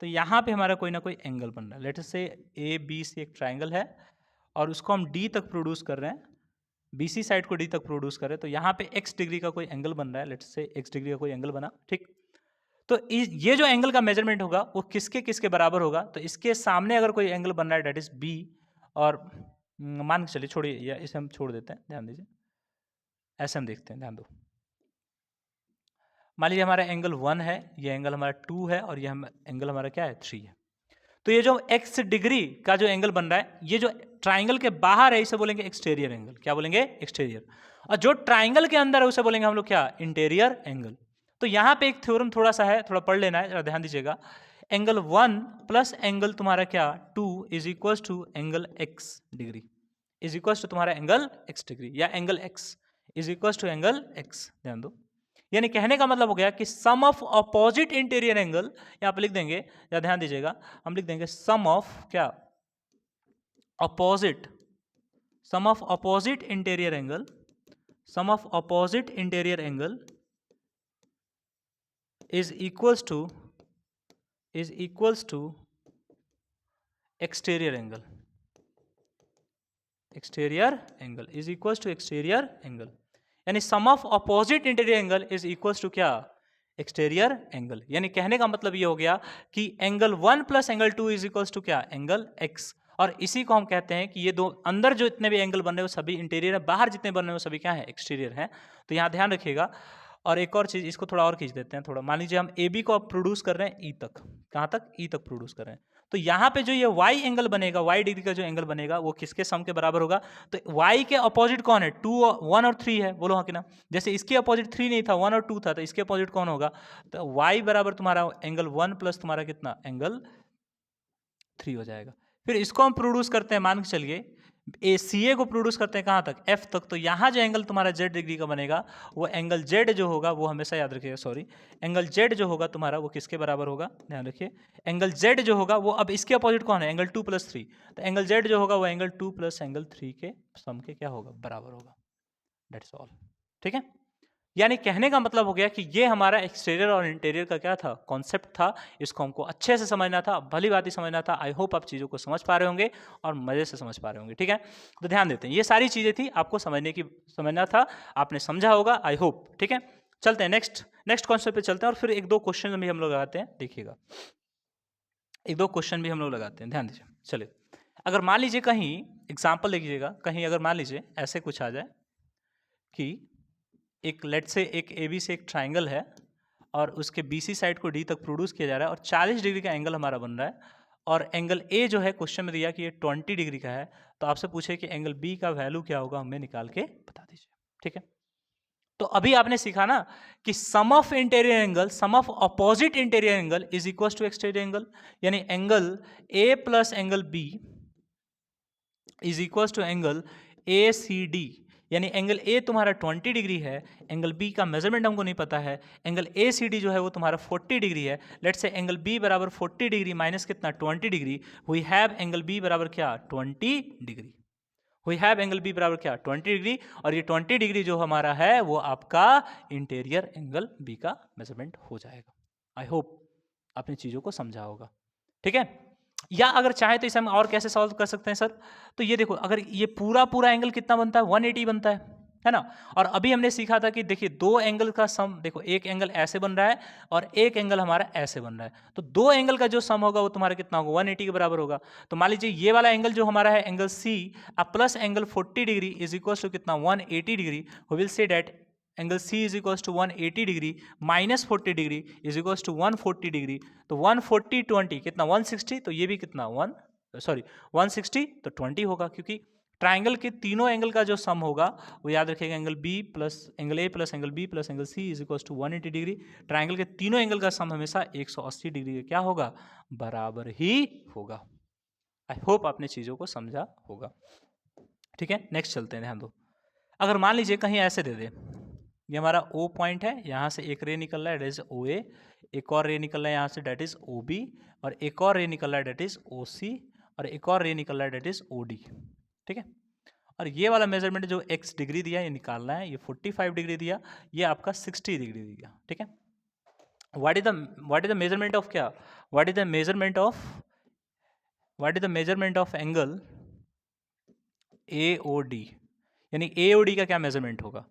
तो यहाँ पे हमारा कोई ना कोई एंगल बन रहा है। लेट अस से ए बी सी एक ट्राइंगल है और उसको हम डी तक प्रोड्यूस कर रहे हैं, बीसी साइड को डी तक प्रोड्यूस कर रहे हैं, तो यहाँ पे एक्स डिग्री का कोई एंगल बन रहा है। लेट से एक्स डिग्री का कोई एंगल बना, ठीक। तो ये जो एंगल का मेजरमेंट होगा वो किसके किसके बराबर होगा, तो इसके सामने अगर कोई एंगल बन रहा है डेट इज बी, और मान के चलिए, छोड़िए या इसे हम छोड़ देते हैं, ध्यान दीजिए, ऐसे हम देखते हैं, ध्यान दो। मान लीजिए हमारा एंगल 1 है, ये एंगल हमारा 2 है और ये एंगल हमारा क्या है, 3 है। तो ये जो x डिग्री का जो एंगल बन रहा है, ये जो ट्राइंगल के बाहर है इसे बोलेंगे एक्सटीरियर एंगल। क्या बोलेंगे, एक्सटीरियर। और जो ट्राइंगल के अंदर है उसे बोलेंगे हम लोग क्या, इंटीरियर एंगल। तो यहाँ पे एक थ्योरम थोड़ा सा है, थोड़ा पढ़ लेना है, जरा ध्यान दीजिएगा। एंगल 1 प्लस एंगल तुम्हारा क्या 2 is equal to angle x degree, is equal to तुम्हारा एंगल x डिग्री, या angle x is equal to angle x। ध्यान दो, यानी कहने का मतलब हो गया कि sum of opposite interior angle, यहां पर लिख देंगे, या ध्यान दीजिएगा, हम लिख देंगे सम ऑफ क्या, opposite, sum of opposite interior angle, sum of opposite interior angle is equals to exterior angle, exterior angle is equals to exterior angle, यानी sum of opposite interior angle is equals to क्या, exterior angle. यानी कहने का मतलब ये हो गया कि angle 1 plus angle 2 is equals to क्या, एंगल x। और इसी को हम कहते हैं कि ये दो अंदर जो इतने भी एंगल बन रहे हैं वो सभी इंटीरियर है, बाहर जितने बन रहे हैं वो सभी क्या है, एक्सटीरियर है। तो यहाँ ध्यान रखिएगा। और एक और चीज़, इसको थोड़ा और खींच देते हैं थोड़ा। मान लीजिए हम ए बी को अब प्रोड्यूस कर रहे हैं ई तक, कहाँ तक, ई तक प्रोड्यूस कर रहे हैं। तो यहाँ पे जो ये वाई एंगल बनेगा, वाई डिग्री का जो एंगल बनेगा वो किसके सम के बराबर होगा, तो वाई के अपोजिट कौन है, 2 1 और 3 है, बोलो हाँ कि ना। जैसे इसके अपोजिट 3 नहीं था, 1 और 2 था, तो इसके अपोजिट कौन होगा, तो वाई बराबर तुम्हारा एंगल 1 प्लस तुम्हारा कितना, एंगल 3 हो जाएगा। फिर इसको हम प्रोड्यूस करते हैं, मान के चलिए ए सी ए को प्रोड्यूस करते हैं कहाँ तक, एफ तक। तो यहाँ जो एंगल तुम्हारा जेड डिग्री का बनेगा वो एंगल जेड जो होगा, वो हमेशा याद रखिएगा, सॉरी, एंगल जेड जो होगा तुम्हारा वो किसके बराबर होगा, ध्यान रखिए। एंगल जेड जो होगा वो, अब इसके अपोजिट कौन है, एंगल 2 प्लस 3, तो एंगल जेड जो होगा वो एंगल 2 प्लस एंगल 3 के सम के क्या होगा, बराबर होगा। दैट्स ऑल, ठीक है। यानी कहने का मतलब हो गया कि ये हमारा एक्सटीरियर और इंटीरियर का क्या था, कॉन्सेप्ट था। इसको हमको अच्छे से समझना था, भली बात ही समझना था। आई होप आप चीज़ों को समझ पा रहे होंगे और मज़े से समझ पा रहे होंगे, ठीक है। तो ध्यान देते हैं, ये सारी चीज़ें थी आपको समझना था, आपने समझा होगा, आई होप, ठीक है। चलते हैं नेक्स्ट कॉन्सेप्ट पे चलते हैं, और फिर एक दो क्वेश्चन भी हम लोग लगाते हैं, देखिएगा, एक दो क्वेश्चन भी हम लोग लगाते हैं, ध्यान दीजिए। चलिए, अगर मान लीजिए कहीं एग्जाम्पल देखिएगा, कहीं अगर मान लीजिए ऐसे कुछ आ जाए कि एक लेट से एक ए बी से एक ट्राइंगल है और उसके बी सी साइड को डी तक प्रोड्यूस किया जा रहा है और 40 डिग्री का एंगल हमारा बन रहा है, और एंगल ए जो है क्वेश्चन में दिया कि ये 20 डिग्री का है, तो आपसे पूछे कि एंगल बी का वैल्यू क्या होगा, हमें निकाल के बता दीजिए, ठीक है। तो अभी आपने सीखा ना कि sum of interior angle, sum of opposite interior angle is equal to exterior angle, यानी angle A plus angle B is equal to angle A C D. यानी एंगल ए तुम्हारा 20 डिग्री है, एंगल बी का measurement हमको नहीं पता है, angle A C D जो है वो तुम्हारा 40 डिग्री है। लेट्स से एंगल बी बराबर 40 डिग्री माइनस कितना, 20 degree. We have angle B बराबर क्या, 20 degree. We have angle B बराबर क्या, 20 डिग्री। और ये 20 डिग्री जो हमारा है वो आपका इंटीरियर एंगल बी का मेजरमेंट हो जाएगा। आई होप आपने चीज़ों को समझा होगा, ठीक है। या अगर चाहे तो इसे हम और कैसे सॉल्व कर सकते हैं सर, तो ये देखो, अगर ये पूरा पूरा एंगल कितना बनता है, 180 बनता है ना। और अभी हमने सीखा था कि देखिए दो एंगल का सम, देखो एक एंगल ऐसे बन रहा है और एक एंगल हमारा ऐसे बन रहा है, तो दो एंगल का जो सम होगा वो तुम्हारा कितना होगा, 180 के बराबर होगा। तो मान लीजिए ये वाला एंगल जो हमारा है angle C plus angle 40 degree is equal to कितना, 180 degree. We will say that angle C is equal to 180 degree minus 40 degree is equal to 140 degree. तो 140 20 कितना, 160, तो ये भी कितना 160 तो 20 होगा, क्योंकि ट्राइंगल के तीनों एंगल का जो सम होगा वो याद रखिएगा angle B plus angle A plus angle B plus angle C is equal to 180 degree. Triangle के तीनों एंगल का सम हमेशा 180 डिग्री का क्या होगा, बराबर ही होगा। आई होप आपने चीज़ों को समझा होगा। ठीक है, नेक्स्ट चलते हैं, ध्यान दो। अगर मान लीजिए कहीं ऐसे दे दे, ये हमारा O पॉइंट है, यहाँ से एक रे निकल रहा है, डेट इज OA, एक और रे निकल रहा है यहाँ से, डेट इज OB, और एक और रे निकल रहा है, डेट इज OC, और एक और रे निकल रहा है, डेट इज OD। ठीक है, और ये वाला मेजरमेंट जो x डिग्री दिया ये निकालना है, ये 45 डिग्री दिया, ये आपका 60 डिग्री दिया। ठीक है, what is the measurement of क्या, what is the measurement of angle AOD, यानी AOD का क्या मेजरमेंट होगा।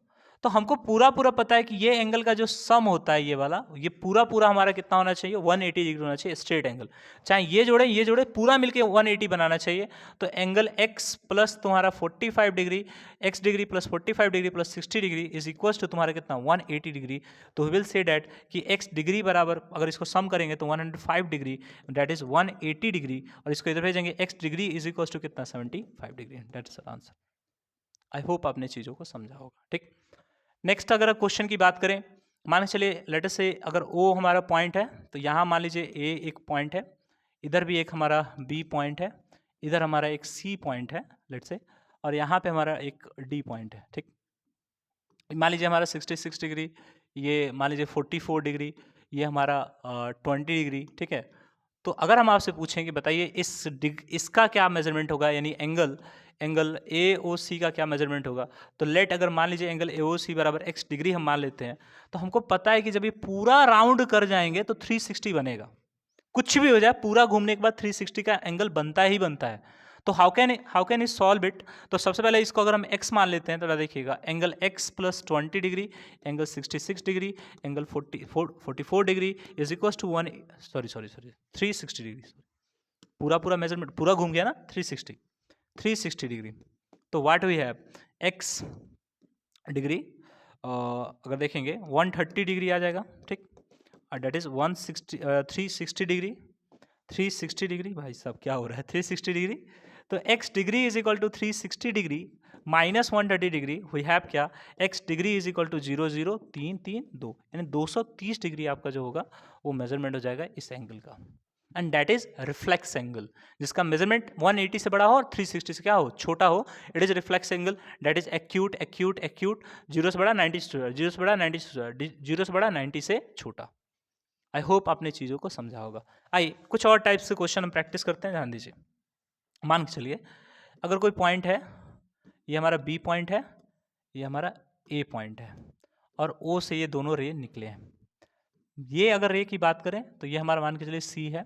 तो हमको पूरा पूरा पता है कि ये एंगल का जो सम होता है ये वाला, ये पूरा पूरा हमारा कितना होना चाहिए, 180 डिग्री होना चाहिए, स्ट्रेट एंगल। चाहे ये जोड़े पूरा मिलके 180 बनाना चाहिए। तो एंगल x प्लस तुम्हारा 45 degree, x degree plus 45 degree plus 60 degree is equal to तुम्हारा कितना, 180 डिग्री। तो वी विल से डैट कि x डिग्री बराबर, अगर इसको सम करेंगे तो 105 डिग्री, डैट इज 180 डिग्री, और इसको इधर भेजेंगे x degree is equal to कितना, 75 degree. That is answer. I hope आपने चीज़ों को समझा होगा। ठीक, नेक्स्ट अगर क्वेश्चन की बात करें, मान चलिए लेट अस से अगर O हमारा पॉइंट है, तो यहाँ मान लीजिए A एक पॉइंट है, इधर भी एक हमारा B पॉइंट है, इधर हमारा एक C पॉइंट है लेट से, और यहाँ पे हमारा एक D पॉइंट है। ठीक, मान लीजिए हमारा 66 डिग्री, ये मान लीजिए 44 डिग्री, ये हमारा 20 डिग्री। ठीक है, तो अगर हम आपसे पूछें कि बताइए इसका क्या मेजरमेंट होगा, यानी एंगल AOC का क्या मेजरमेंट होगा, तो लेट अगर मान लीजिए एंगल AOC बराबर x डिग्री हम मान लेते हैं, तो हमको पता है कि जब ये पूरा राउंड कर जाएंगे तो 360 बनेगा। कुछ भी हो जाए, पूरा घूमने के बाद 360 का एंगल बनता ही बनता है। तो how can you solve it. तो सबसे पहले इसको अगर हम x मान लेते हैं तो देखिएगा angle x plus 20 degree, angle 66 degree, angle 44 degree is equal to 360 degree. पूरा मेजरमेंट पूरा घूम गया ना, 360 डिग्री। तो what we have, x degree अगर देखेंगे 130 डिग्री आ जाएगा। ठीक, डेट इज 360 डिग्री, भाई साहब क्या हो रहा है, 360 डिग्री। तो x degree is equal to 360 degree minus 130 degree, we have क्या, x degree is equal to 0.0332, यानी 230 डिग्री आपका जो होगा वो मेजरमेंट हो जाएगा इस एंगल का। And that is reflex angle, जिसका मेजरमेंट 180 से बड़ा हो और 360 से क्या हो, छोटा हो, it is reflex angle. That is acute, 0 से बड़ा 90 से छोटा, 0 से बड़ा 90 से छोटा, 0 से बड़ा 90 से छोटा। आई होप आपने चीज़ों को समझा होगा। आइए कुछ और टाइप से क्वेश्चन हम प्रैक्टिस करते हैं, ध्यान दीजिए। मान के चलिए अगर कोई पॉइंट है, ये हमारा B पॉइंट है, ये हमारा A पॉइंट है, और O से ये दोनों रे निकले हैं। ये अगर रे की बात करें तो ये हमारा मान के चलिए C है,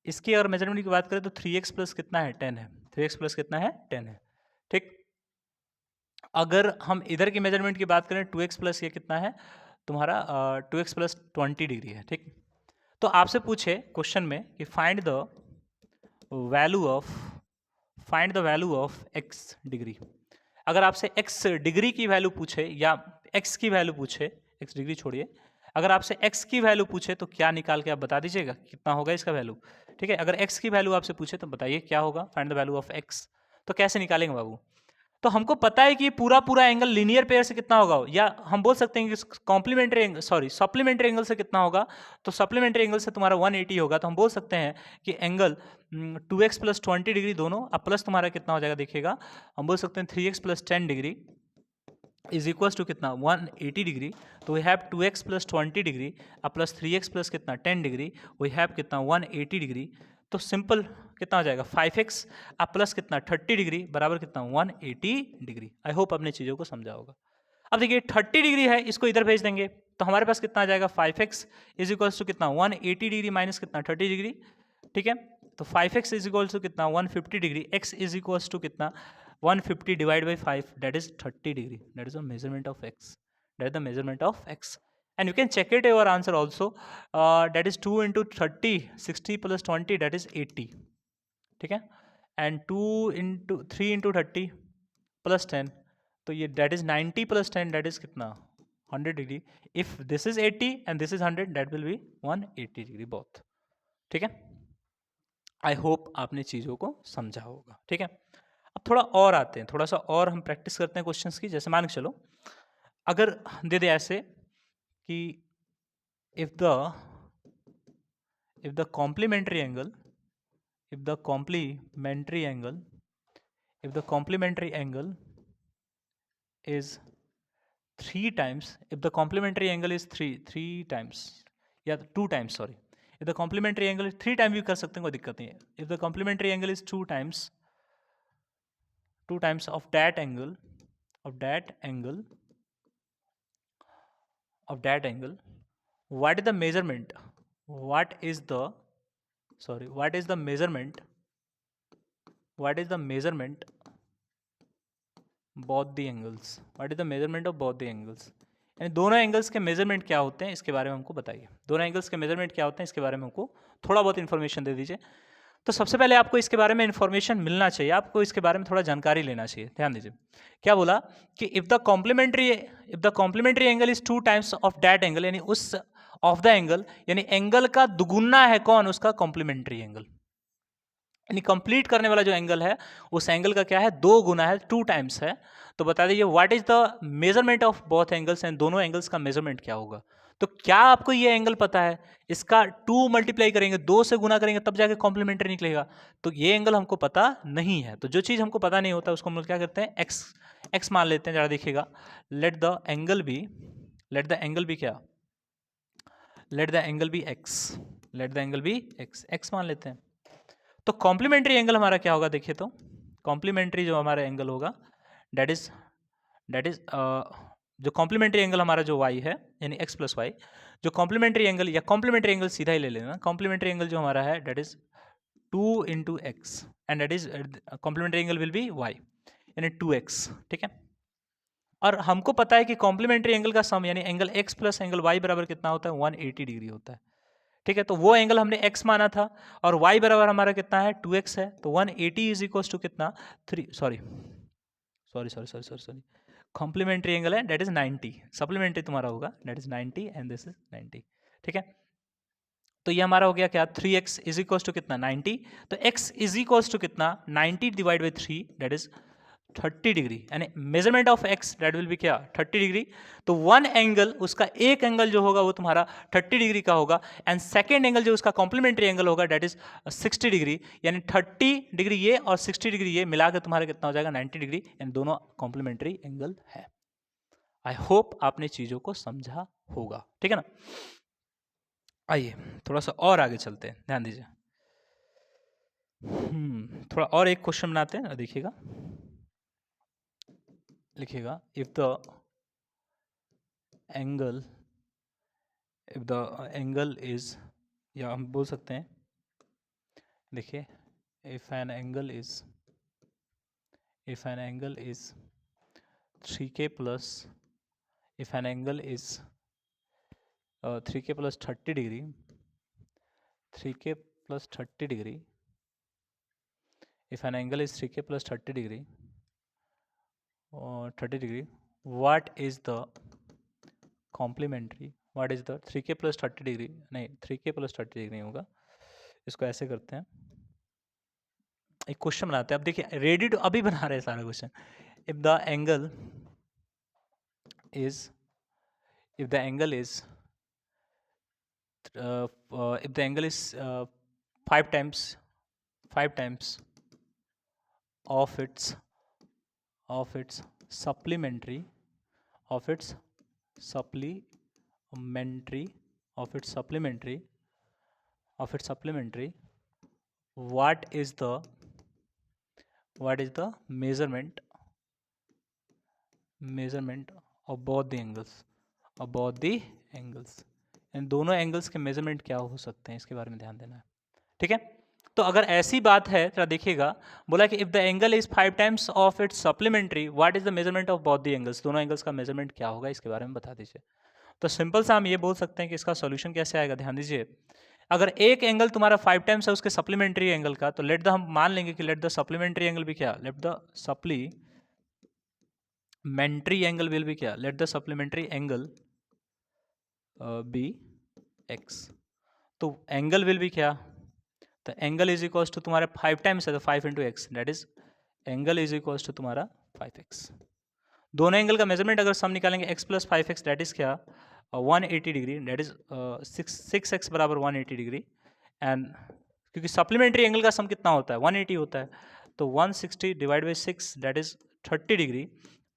इसकी अगर मेजरमेंट की बात करें तो 3x प्लस कितना है, 10 है, 3x प्लस कितना है, 10 है। ठीक, अगर हम इधर की मेजरमेंट की बात करें 2x प्लस ये कितना है तुम्हारा 2x प्लस 20 डिग्री है। ठीक, तो आपसे पूछे क्वेश्चन में कि find the value of x degree. अगर आपसे x डिग्री की वैल्यू पूछे या x की वैल्यू पूछे, x डिग्री छोड़िए, अगर आपसे x की वैल्यू पूछे तो क्या निकाल के आप बता दीजिएगा कितना होगा इसका वैल्यू। ठीक है, अगर x की वैल्यू आपसे पूछे तो बताइए क्या होगा, find the value of x। तो कैसे निकालेंगे बाबू, तो हमको पता है कि पूरा एंगल लीनियर पेयर से कितना होगा, या हम बोल सकते हैं कि सप्लीमेंट्री एंगल से कितना होगा। तो सप्लीमेंट्री एंगल से तुम्हारा 180 होगा, तो हम बोल सकते हैं कि एंगल 2x प्लस 20 डिग्री दोनों, अब प्लस तुम्हारा कितना हो जाएगा देखिएगा, हम बोल सकते हैं 3x plus 10 degree is equal to कितना 180 डिग्री। तो we have 2x plus 20 degree अब प्लस 3x प्लस कितना 10 डिग्री, वी हैव कितना 180 डिग्री। तो सिंपल कितना हो जाएगा 5x अब प्लस कितना 30 डिग्री बराबर कितना 180 डिग्री। आई होप आपने चीज़ों को समझा होगा। अब देखिए 30 डिग्री है, इसको इधर भेज देंगे तो हमारे पास कितना आ जाएगा 5x इज इक्वल टू कितना 180 डिग्री माइनस कितना 30 डिग्री। ठीक है, तो 5x इज इक्वल्स टू कितना 150 degree, x is equals to कितना 150 divide by 5 that is 30 degree, that is the measurement of x, that is the measurement of x and you can check it your answer also, that is 2 into 30 60 plus 20 that is 80, ठीक है, and 2 into 3 into 30 plus 10 तो ये that is 90 plus 10 that is कितना 100 degree, if this is 80 and this is 100 that will be 180 degree both, ठीक है। आई hope आपने चीज़ों को समझा होगा, ठीक है। अब थोड़ा और आते हैं, थोड़ा सा और हम प्रैक्टिस करते हैं क्वेश्चंस की। जैसे मान के चलो अगर दे दे ऐसे कि if the complementary angle is 3 times, if the complementary angle is 3 times या 2 times, sorry, if the complementary angle is 3 times भी कर सकते हैं, कोई दिक्कत नहीं है। if the complementary angle is 2 times of that angle what is the measurement both the angles, what is the measurement of both the angles, यानी दोनों एंगल्स के मेजरमेंट क्या होते हैं इसके बारे में हमको बताइए। दोनों एंगल्स के मेजरमेंट क्या होते हैं इसके बारे में हमको थोड़ा बहुत इन्फॉर्मेशन दे दीजिए। तो सबसे पहले आपको इसके बारे में इन्फॉर्मेशन मिलना चाहिए, आपको इसके बारे में थोड़ा जानकारी लेना चाहिए। ध्यान दीजिए क्या बोला कि if the complementary angle is 2 times of that angle, यानी उस ऑफ द एंगल, यानी एंगल का दुगुना है कौन, उसका कॉम्प्लीमेंट्री एंगल, यानी कंप्लीट करने वाला जो एंगल है उस एंगल का क्या है 2 गुना है, 2 टाइम्स है। तो बता दीजिए what is the measurement of both angles, and दोनों एंगल्स का मेजरमेंट क्या होगा। तो क्या आपको ये एंगल पता है, इसका 2 मल्टीप्लाई करेंगे, 2 से गुना करेंगे तब जाके कॉम्प्लीमेंट्री निकलेगा। तो ये एंगल हमको पता नहीं है, तो जो चीज़ हमको पता नहीं होता उसको हम लोग क्या करते हैं एक्स मान लेते हैं। जरा देखिएगा, लेट द एंगल बी क्या, let the angle be x मान लेते हैं। तो कॉम्प्लीमेंट्री एंगल हमारा क्या होगा, देखिए तो कॉम्प्लीमेंट्री जो हमारा एंगल होगा दैट इज जो कॉम्प्लीमेंट्री एंगल हमारा जो y है यानी x प्लस वाई, जो कॉम्प्लीमेंट्री एंगल या कॉम्प्लीमेंट्री एंगल सीधा ही ले लेना, कॉम्प्लीमेंट्री एंगल जो हमारा है that is 2 into x and that is complementary angle will be y यानी 2x, ठीक है। और हमको पता है कि कॉम्प्लीमेंट्री एंगल का सम यानी angle x plus angle y बराबर कितना होता है 180 डिग्री होता है, ठीक है। तो वो एंगल हमने x माना था और y बराबर हमारा कितना है 2x है, तो 180 इज इक्वल टू कितना 3 सॉरी कॉम्प्लीमेंट्री एंगल है दैट इज 90, सप्लीमेंट्री तुम्हारा होगा that is 90 and this is 90, ठीक है। तो ये हमारा हो गया क्या 3x इज इक्वल टू कितना 90, तो x इज इक्वल टू कितना 90 divide by 3 that is 30 degree, यानी measurement of x that will be क्या 30 डिग्री। तो वन एंगल उसका एक एंगल जो होगा वो तुम्हारा 30 डिग्री का होगा, एंड सेकेंड एंगल जो उसका कॉम्प्लीमेंट्री एंगल होगा दैट इज 60 डिग्री, यानी 30 डिग्री ये और 60 डिग्री ये मिलाकर तुम्हारा कितना हो जाएगा 90 डिग्री, यानी दोनों कॉम्प्लीमेंट्री एंगल है। आई होप आपने चीजों को समझा होगा, ठीक है ना। आइए थोड़ा सा और आगे चलते हैं, ध्यान दीजिए। थोड़ा और एक क्वेश्चन बनाते हैं, देखिएगा लिखिएगा इफ द एंगल इज, या हम बोल सकते हैं देखिए if an angle is 3k plus, if an angle is 3k plus 30 degree, 3k plus 30 degree, if an angle is 3k plus 30 degree or 30 degree, what is the complementary, what is the 3k plus 30 degree, नहीं 3k plus 30 degree नहीं होगा, इसको ऐसे करते हैं, एक question बनाते हैं। अब देखिए रेडी टू अभी बना रहे हैं सारा question. If the angle is 5 times of its supplementary what is the measurement of both the angles, इन दोनों एंगल्स के मेजरमेंट क्या हो सकते हैं इसके बारे में ध्यान देना है, ठीक है। तो अगर ऐसी बात है तो देखिएगा, बोला कि if the angle is 5 times of its supplementary, what is the measurement of both the angles, दोनों एंगल्स का मेजरमेंट क्या होगा, इसके बारे में बता दीजिए। तो सिंपल सा हम ये बोल सकते हैं कि इसका सॉल्यूशन कैसे आएगा, ध्यान दीजिए। अगर एक एंगल तुम्हारा 5 टाइम्स है उसके सप्लीमेंट्री एंगल का, तो लेट द, हम मान लेंगे कि लेट द सप्लीमेंट्री एंगल भी क्या, let the supplementary angle will भी क्या, let the supplementary angle be x. तो एंगल विल भी क्या, तो एंगल इज इक्वल टू तुम्हारे 5 टाइम्स है तो 5 into x, that is angle is equal to तुम्हारा 5x। दोनों एंगल का मेजरमेंट अगर सम निकालेंगे x plus 5x that is क्या, 180 डिग्री, दैट इज 6x बराबर 180 डिग्री। एंड क्योंकि सप्लीमेंट्री एंगल का सम कितना होता है, 180 होता है, तो 160 divide by 6 that is 30 degree.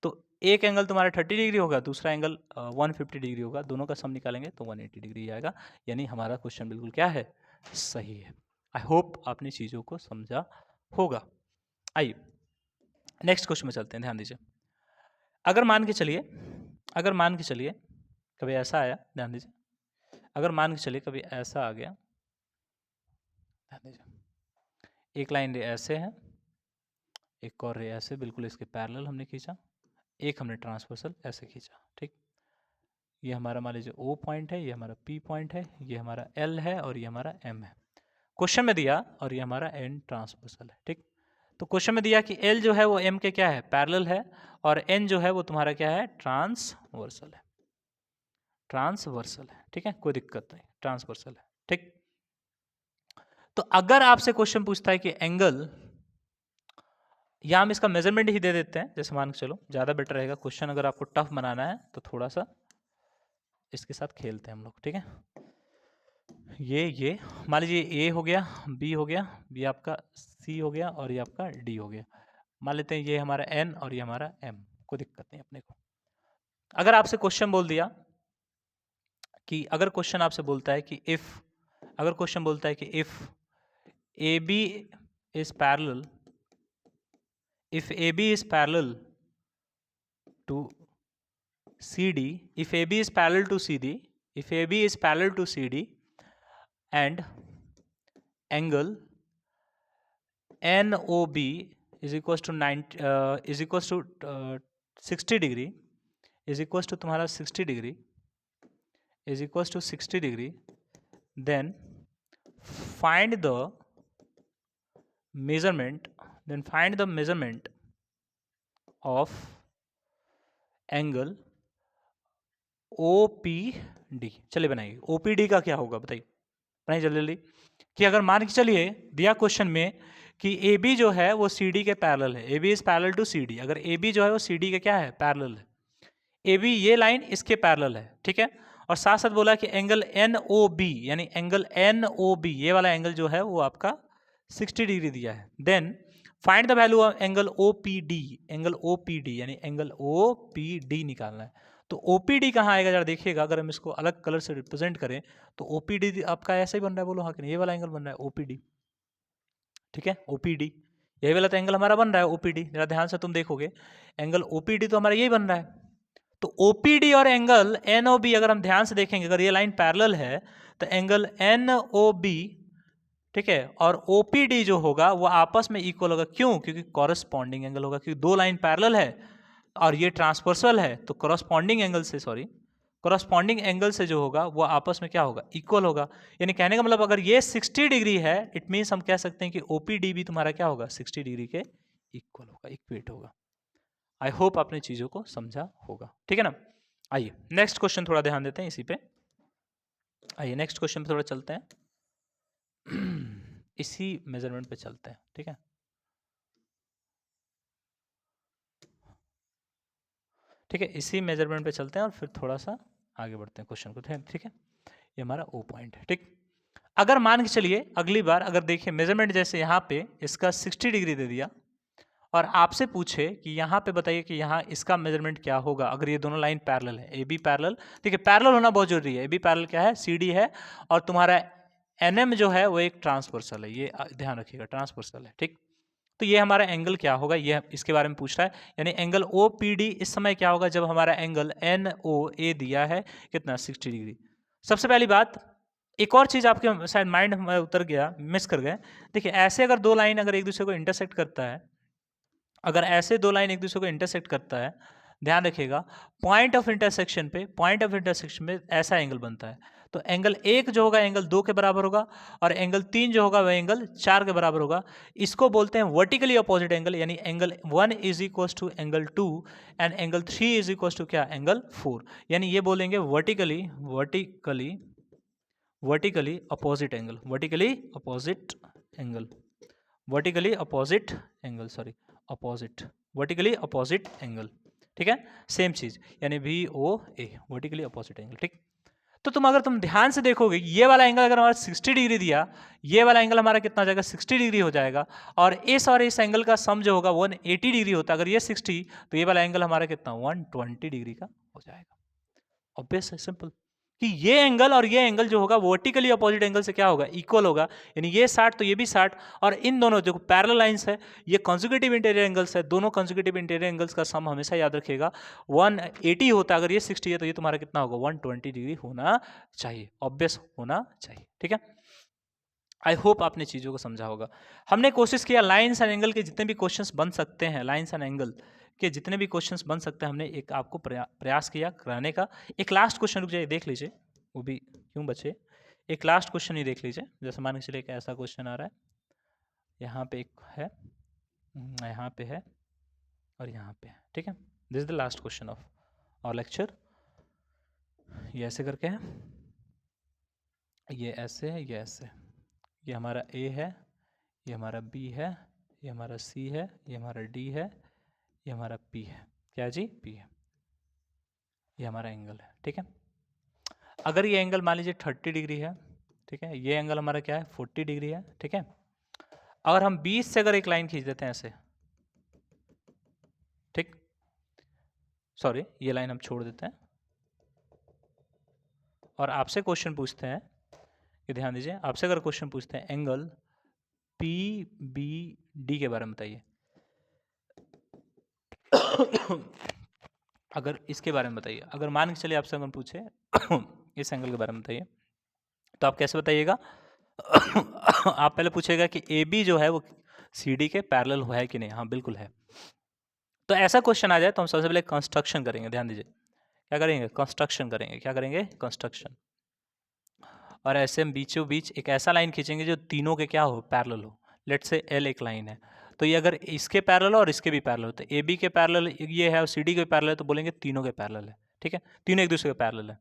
तो एक एंगल तुम्हारा 30 डिग्री होगा, दूसरा एंगल 150 डिग्री होगा, दोनों का सम निकालेंगे तो 180 डिग्री आएगा। यानी हमारा क्वेश्चन बिल्कुल क्या है, सही है। आई होप आपने चीज़ों को समझा होगा। आइए नेक्स्ट क्वेश्चन में चलते हैं, ध्यान दीजिए। अगर मान के चलिए कभी ऐसा आया, ध्यान दीजिए, अगर मान के चलिए कभी ऐसा आ गया, ध्यान दीजिए, एक लाइन रे ऐसे है, एक और रे ऐसे, बिल्कुल इसके पैरेलल हमने खींचा, एक हमने ट्रांसवर्सल ऐसे खींचा, ठीक। ये हमारा मान लीजिए O पॉइंट है, ये हमारा P पॉइंट है, ये हमारा L है और ये हमारा M है, क्वेश्चन में दिया, और ये हमारा N ट्रांसवर्सल है, ठीक। तो क्वेश्चन में दिया कि L जो है वो M के क्या है, पैरेलल है, और N जो है वो तुम्हारा क्या है, ट्रांसवर्सल है, ठीक है, कोई दिक्कत नहीं, ट्रांसवर्सल है, ठीक। तो अगर आपसे क्वेश्चन पूछता है कि एंगल, या हम इसका मेजरमेंट ही दे देते हैं, जैसे मान के चलो ज़्यादा बेटर रहेगा, क्वेश्चन अगर आपको टफ बनाना है तो थोड़ा सा इसके साथ खेलते हैं हम लोग, ठीक है। ये मान लीजिए A हो गया, B हो गया, B आपका C हो गया, और ये आपका D हो गया। मान लेते हैं ये हमारा N और ये हमारा M, कोई दिक्कत नहीं अपने को। अगर आपसे क्वेश्चन बोल दिया कि, अगर क्वेश्चन आपसे बोलता है कि if AB is parallel, if AB is parallel to CD, if AB is parallel to CD and angle NOB is equals to 60 degree, is equals to तुम्हारा 60 degree, is equals to 60 degree, then find the measurement of angle OPD। चलिए बनाइए, OPD का क्या होगा बताइए, बनाइए जल्दी जल्दी। कि अगर मान के चलिए दिया क्वेश्चन में कि AB जो है वो CD के पैरेलल है, AB is parallel to CD, अगर AB जो है वो CD के क्या है, पैरेलल है, AB ये लाइन इसके पैरेलल है, ठीक है। और साथ साथ बोला कि एंगल NOB, यानी एंगल NOB ये वाला एंगल जो है वो आपका 60 डिग्री दिया है। Then find the value of angle OPD, यानी एंगल OPD निकालना है। तो OPD कहाँ आएगा जरा देखिएगा, अगर हम इसको अलग कलर से रिप्रेजेंट करें तो OPD आपका ऐसा ही बन रहा है, बोलो हाँ कि नहीं, ये वाला एंगल बन रहा है OPD, ठीक है। OPD यही वाला तो एंगल हमारा बन रहा है OPD, जरा ध्यान से तुम देखोगे एंगल OPD तो हमारा यही बन रहा है। तो OPD और एंगल NOB अगर हम ध्यान से देखेंगे, अगर ये लाइन पैरेलल है तो एंगल NOB, ठीक है, और OPD जो होगा वो आपस में इक्वल होगा, क्यों, क्योंकि कॉरस्पॉन्डिंग एंगल होगा, क्योंकि दो लाइन पैरेलल है और ये ट्रांसवर्सल है, तो कॉरस्पॉन्डिंग एंगल से जो होगा वो आपस में क्या होगा, इक्वल होगा। यानी कहने का मतलब अगर ये 60 डिग्री है, इट मीन्स हम कह सकते हैं कि OPD भी तुम्हारा क्या होगा, 60 डिग्री के इक्वल होगा, इक्वेट होगा। आई होप आपने चीज़ों को समझा होगा, ठीक है ना। आइए नेक्स्ट क्वेश्चन थोड़ा ध्यान देते हैं इसी पे, आइए नेक्स्ट क्वेश्चन पे थोड़ा चलते हैं इसी मेजरमेंट पे चलते हैं, ठीक है। ठीक है, इसी मेजरमेंट पे चलते हैं और फिर थोड़ा सा आगे बढ़ते हैं क्वेश्चन को, ठीक है। ये हमारा O पॉइंट है, ठीक। अगर मान के चलिए अगली बार अगर देखिए मेजरमेंट जैसे यहाँ पे इसका 60 डिग्री दे दिया और आपसे पूछे कि यहाँ पे बताइए कि यहाँ इसका मेजरमेंट क्या होगा, अगर ये दोनों लाइन पैरेलल है, AB पैरेलल, देखिए पैरेलल होना बहुत जरूरी है, AB पैरेलल क्या है, CD है, और तुम्हारा NM जो है वो एक ट्रांसवर्सल है, ये ध्यान रखिएगा, ट्रांसवर्सल है, ठीक। तो ये हमारा एंगल क्या होगा, ये इसके बारे में पूछ रहा है, यानी एंगल OPD इस समय क्या होगा जब हमारा एंगल NOA दिया है कितना, 60 डिग्री। सबसे पहली बात एक और चीज़ आपके शायद माइंड में उतर गया, मिस कर गए। देखिए ऐसे अगर दो लाइन अगर एक दूसरे को इंटरसेक्ट करता है, अगर ऐसे दो लाइन एक दूसरे को इंटरसेक्ट करता है, ध्यान रखिएगा पॉइंट ऑफ इंटरसेक्शन पे ऐसा एंगल बनता है। तो एंगल 1 जो होगा एंगल 2 के बराबर होगा, और एंगल 3 जो होगा वह एंगल 4 के बराबर होगा। इसको बोलते हैं वर्टिकली अपोजिट एंगल, यानी angle 1 is equal to angle 2 and angle 3 is equal to क्या, एंगल 4। यानी ये बोलेंगे vertically opposite angle, vertically opposite angle, ठीक है। सेम चीज यानी VOA, वर्टिकली अपोजिट एंगल, ठीक। तो अगर तुम ध्यान से देखोगे ये वाला एंगल अगर हमारा 60 डिग्री दिया, ये वाला एंगल हमारा कितना हो जाएगा, 60 डिग्री हो जाएगा, और इस एंगल का सम जो होगा 180 डिग्री होता है। अगर ये 60 तो ये वाला एंगल हमारा कितना 120 डिग्री का हो जाएगा। ऑब्वियस है, सिंपल, कि ये एंगल और ये एंगल जो होगा वर्टिकली अपोजिट एंगल से क्या होगा, इक्वल होगा। यानी ये 60 तो ये भी 60, और इन दोनों जो पैरेलल लाइंस है ये कॉन्जिक्यूटिव इंटीरियर एंगल्स है, दोनों कॉन्जिक्यूटिव इंटीरियर एंगल्स का सम हमेशा याद रखिएगा 180 होता है। अगर ये 60 है तो ये तुम्हारा कितना होगा 120 डिग्री होना चाहिए, ऑब्वियस होना चाहिए, ठीक है। आई होप आपने चीज़ों को समझा होगा। हमने कोशिश किया लाइन्स एंड एंगल के जितने भी क्वेश्चंस बन सकते हैं, लाइन्स एंड एंगल के जितने भी क्वेश्चंस बन सकते हैं, हमने एक आपको प्रयास किया कराने का। एक लास्ट क्वेश्चन रुक जाइए, देख लीजिए, वो भी क्यों बचे, एक लास्ट क्वेश्चन ही देख लीजिए। जैसे मान के चलिए कि ऐसा क्वेश्चन आ रहा है, यहाँ पे एक है, यहाँ पे है, और यहाँ पे है, ठीक है। This is the last question of our lecture. ये ऐसे करके है, ये ऐसे है, ये ऐसे, ये हमारा A है, ये हमारा B है, ये हमारा C है, ये हमारा D है, ये हमारा P है, क्या जी, P है, ये हमारा एंगल है, ठीक है। अगर ये एंगल मान लीजिए 30 डिग्री है, ठीक है, ये एंगल हमारा क्या है 40 डिग्री है, ठीक है। अगर हम 20 से अगर एक लाइन खींच देते हैं ऐसे, ठीक, सॉरी ये लाइन हम छोड़ देते हैं, और आपसे क्वेश्चन पूछते हैं, ये ध्यान दीजिए, आपसे अगर क्वेश्चन पूछते हैं एंगल PBD के बारे में बताइए, अगर इसके बारे में बताइए, अगर मान के चलिए आपसे अगर पूछे इस एंगल के बारे में बताइए, तो आप कैसे बताइएगा आप पहले पूछेगा कि AB जो है वो CD के पैरेलल है कि नहीं, हाँ बिल्कुल है। तो ऐसा क्वेश्चन आ जाए तो हम सबसे पहले कंस्ट्रक्शन करेंगे, ध्यान दीजिए, क्या करेंगे, कंस्ट्रक्शन करेंगे, क्या करेंगे, कंस्ट्रक्शन। और ऐसे हम बीचों बीच एक ऐसा लाइन खींचेंगे जो तीनों के क्या हो, पैरेलल हो। लेट्स से L एक लाइन है, तो ये अगर इसके पैरेलल और इसके भी पैरेलल, तो AB के पैरेलल ये है और CD के पैरेलल है, तो बोलेंगे तीनों के पैरेलल है, ठीक है, तीनों एक दूसरे के पैरेलल है।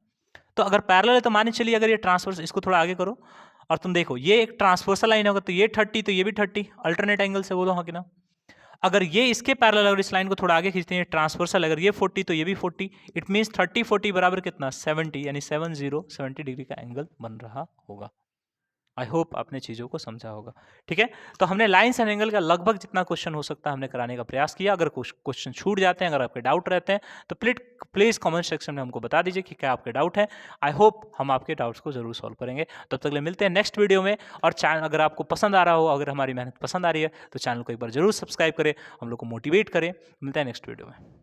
तो अगर पैरेलल है तो मान चलिए अगर ये ट्रांसवर्स, इसको थोड़ा आगे करो और तुम देखो ये एक ट्रांसवर्सल लाइन होगा, तो ये 30 तो ये भी 30, अल्टरनेट एंगल से बोलो हाँ कि ना। अगर ये इसके पैरेलल, अगर इस लाइन को थोड़ा आगे खींचते हैं ट्रांसवर्सल, अगर ये 40 तो ये भी 40, इट मींस 30 40 बराबर कितना 70, यानी 70 डिग्री का एंगल बन रहा होगा। आई होप आपने चीज़ों को समझा होगा, ठीक है। तो हमने लाइन्स एंड एंगल का लगभग जितना क्वेश्चन हो सकता है हमने कराने का प्रयास किया। अगर कुछ क्वेश्चन छूट जाते हैं, अगर आपके डाउट रहते हैं, तो प्लीज़ कमेंट सेक्शन में हमको बता दीजिए कि क्या आपके डाउट है। आई होप हम आपके डाउट्स को जरूर सॉल्व करेंगे। तब तक ले मिलते हैं नेक्स्ट वीडियो में। और चैनल अगर आपको पसंद आ रहा हो, अगर हमारी मेहनत पसंद आ रही है, तो चैनल को एक बार जरूर सब्सक्राइब करें, हम लोग को मोटिवेट करें। मिलते हैं नेक्स्ट वीडियो में।